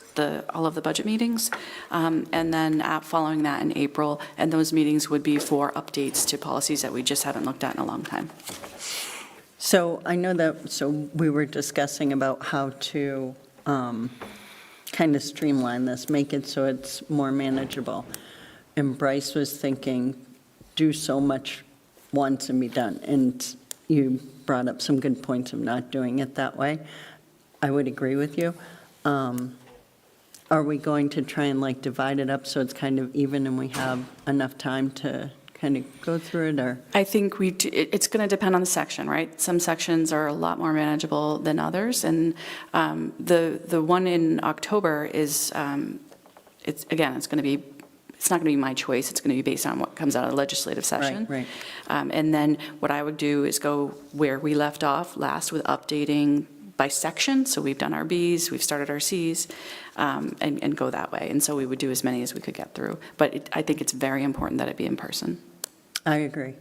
all of the budget meetings, and then following that in April, and those meetings would be for updates to policies that we just haven't looked at in a long time. So I know that, so we were discussing about how to kind of streamline this, make it so it's more manageable. And Bryce was thinking, do so much once and be done. And you brought up some good points of not doing it that way. I would agree with you. Are we going to try and like divide it up so it's kind of even and we have enough time to kind of go through it, or? I think it's going to depend on the section, right? Some sections are a lot more manageable than others, and the one in October is, it's going to be, it's not going to be my choice, it's going to be based on what comes out of the legislative session. Right. And then what I would do is go where we left off last with updating by section, so we've done our Bs, we've started our Cs, and go that way. And so we would do as many as we could get through. But I think it's very important that it be in person. I agree.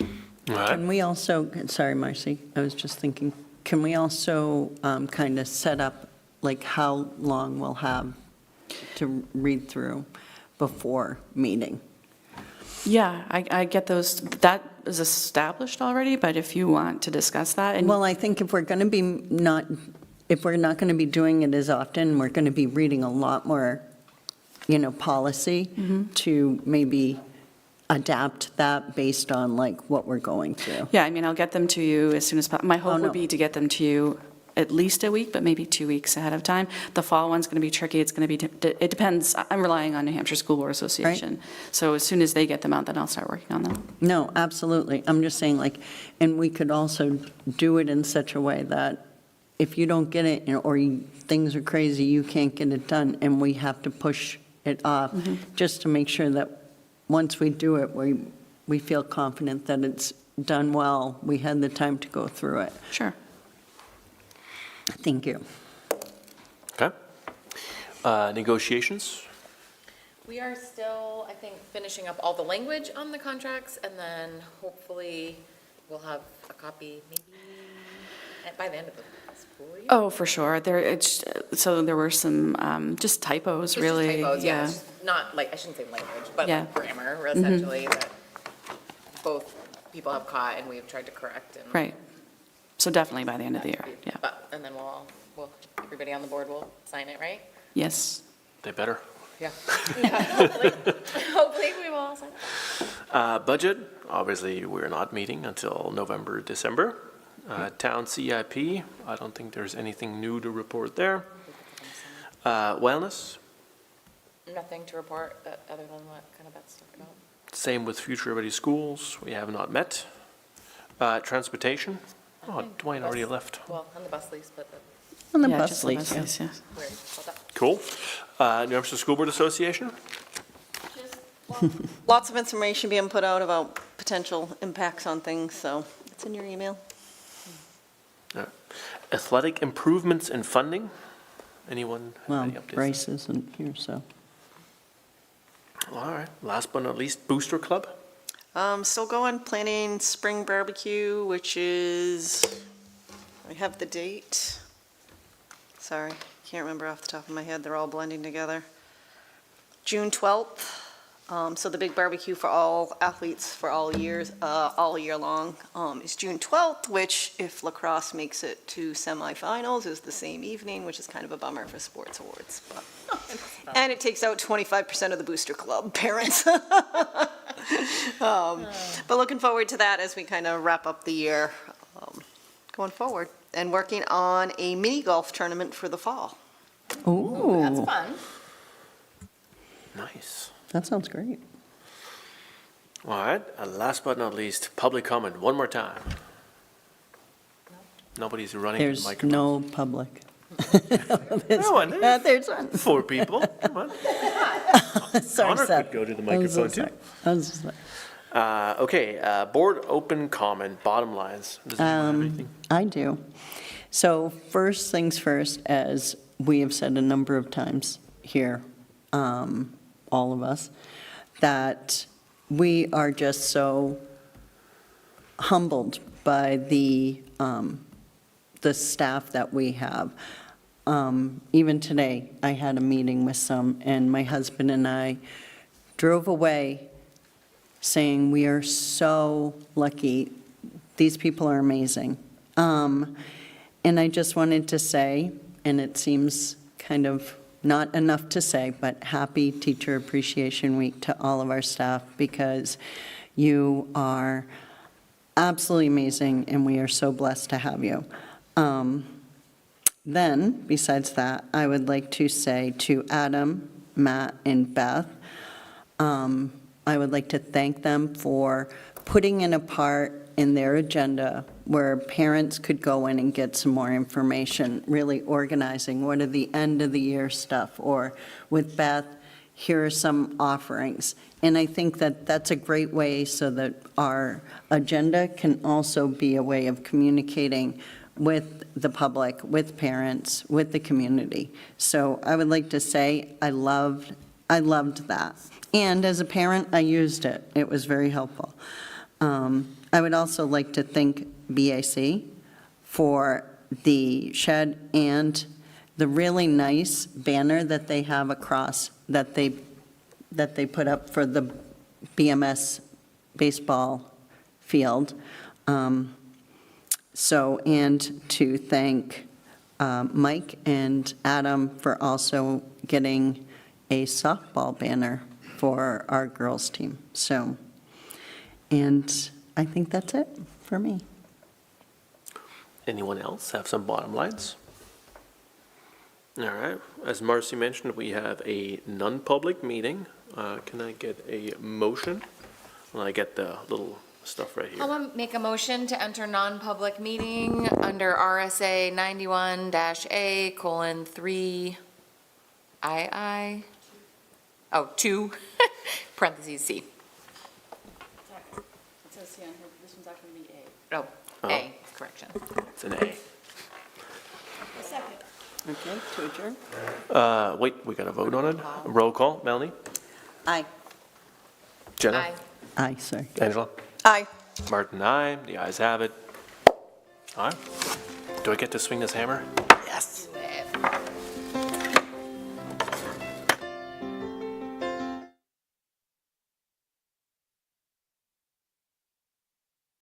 All right. Can we also, sorry, Marcy, I was just thinking, can we also kind of set up, like, how long we'll have to read through before meeting? Yeah, I get those, that is established already, but if you want to discuss that, and Well, I think if we're going to be if we're not going to be doing it as often, we're going to be reading a lot more, policy to maybe adapt that based on like what we're going through. yeah, I mean, I'll get them to you as soon as possible. My hope no. would be to get them to you at least a week, but maybe 2 weeks ahead of time. The fall one's going to be tricky. It's going to be, it depends. I'm relying on New Hampshire School Board Association. So as soon as they get them out, then I'll start working on them. No, absolutely. I'm just saying, like, and we could also do it in such a way that if you don't get it, or things are crazy, you can't get it done, and we have to push it off, just to make sure that once we do it, we feel confident that it's done well. We had the time to go through it. Sure. Thank you. Okay. Negotiations? We are still, I think, finishing up all the language on the contracts, and then hopefully we'll have a copy maybe by the end of the school year. Oh, for sure. So there were some just typos, It's just really. typos, yeah. It's not like, I shouldn't say language, but Yeah. like grammar, essentially, that both people have caught and we've tried to correct. And Right. So definitely by the end of the year, yeah. And then everybody on the board will sign it, right? Yes. They better. Yeah. Hopefully we will all sign it. Budget, obviously, we're not meeting until November, December. Town CIP, I don't think there's anything new to report there. Wellness, Nothing to report other than what kind of Beth's talked about. same with Future Ready Schools, we have not met. Transportation, oh, Dwayne already left. Well, on the bus lease, but On the Yeah, bus just the lease, bus yeah. lease, yeah. weird. Hold up. Cool. New Hampshire School Board Association, Lots of information being put out about potential impacts on things, so it's in your email. athletic improvements and funding. Anyone have Well, any updates? Bryce isn't here, so. All right, last but not least, Booster Club. Still going, planning spring barbecue, which is, I have the date. Sorry, can't remember off the top of my head, they're all blending together. June 12th. So the big barbecue for all athletes for all year long, is June 12th, which if lacrosse makes it to semifinals is the same evening, which is kind of a bummer for sports awards. And it takes out 25% of the Booster Club parents. But looking forward to that as we kind of wrap up the year going forward. and working on a mini golf tournament for the fall. Ooh, That's fun. Nice. that sounds great. All right, and last but not least, public comment, one more time. Nobody's running to the There's microphone. no public. No one, There's one. 4 people, come on. Sorry, Connor Seth. could go to the I'm so microphone, too. sorry. I'm so sorry. Okay, board open comment, bottom lines. Does anyone have anything? I do. So first things first, as we have said a number of times here, all of us, that we are just so humbled by the staff that we have. Even today, I had a meeting with some, and my husband and I drove away saying, we are so lucky. These people are amazing. And I just wanted to say, and it seems kind of not enough to say, but happy Teacher Appreciation Week to all of our staff, because you are absolutely amazing, and we are so blessed to have you. Then, besides that, I would like to say to Adam, Matt, and Beth, I would like to thank them for putting in a part in their agenda where parents could go in and get some more information, really organizing what are the end of the year stuff, or with Beth, here are some offerings. And I think that that's a great way so that our agenda can also be a way of communicating with the public, with parents, with the community. So I would like to say I loved that. And as a parent, I used it. It was very helpful. I would also like to thank BAC for the shed and the really nice banner that they have across, that they put up for the BMS baseball field. And to thank Mike and Adam for also getting a softball banner for our girls' team. So, and I think that's it for me. Anyone else have some bottom lines? All right, as Marcy mentioned, we have a non-public meeting. Can I get a motion? Well, I get the little stuff right here. I'm gonna make a motion to enter non-public meeting under RSA 91-A:3 2, parentheses C. It says here, this one's actually going to be A. Oh, A, correction. It's an A. Okay, to adjourn? Wait, we got to vote on it? Roll call, Melanie? Aye. Jenna? Aye. Aye, sorry. Angela? Aye. Martin, aye. The ayes have it. All right. Do I get to swing this hammer?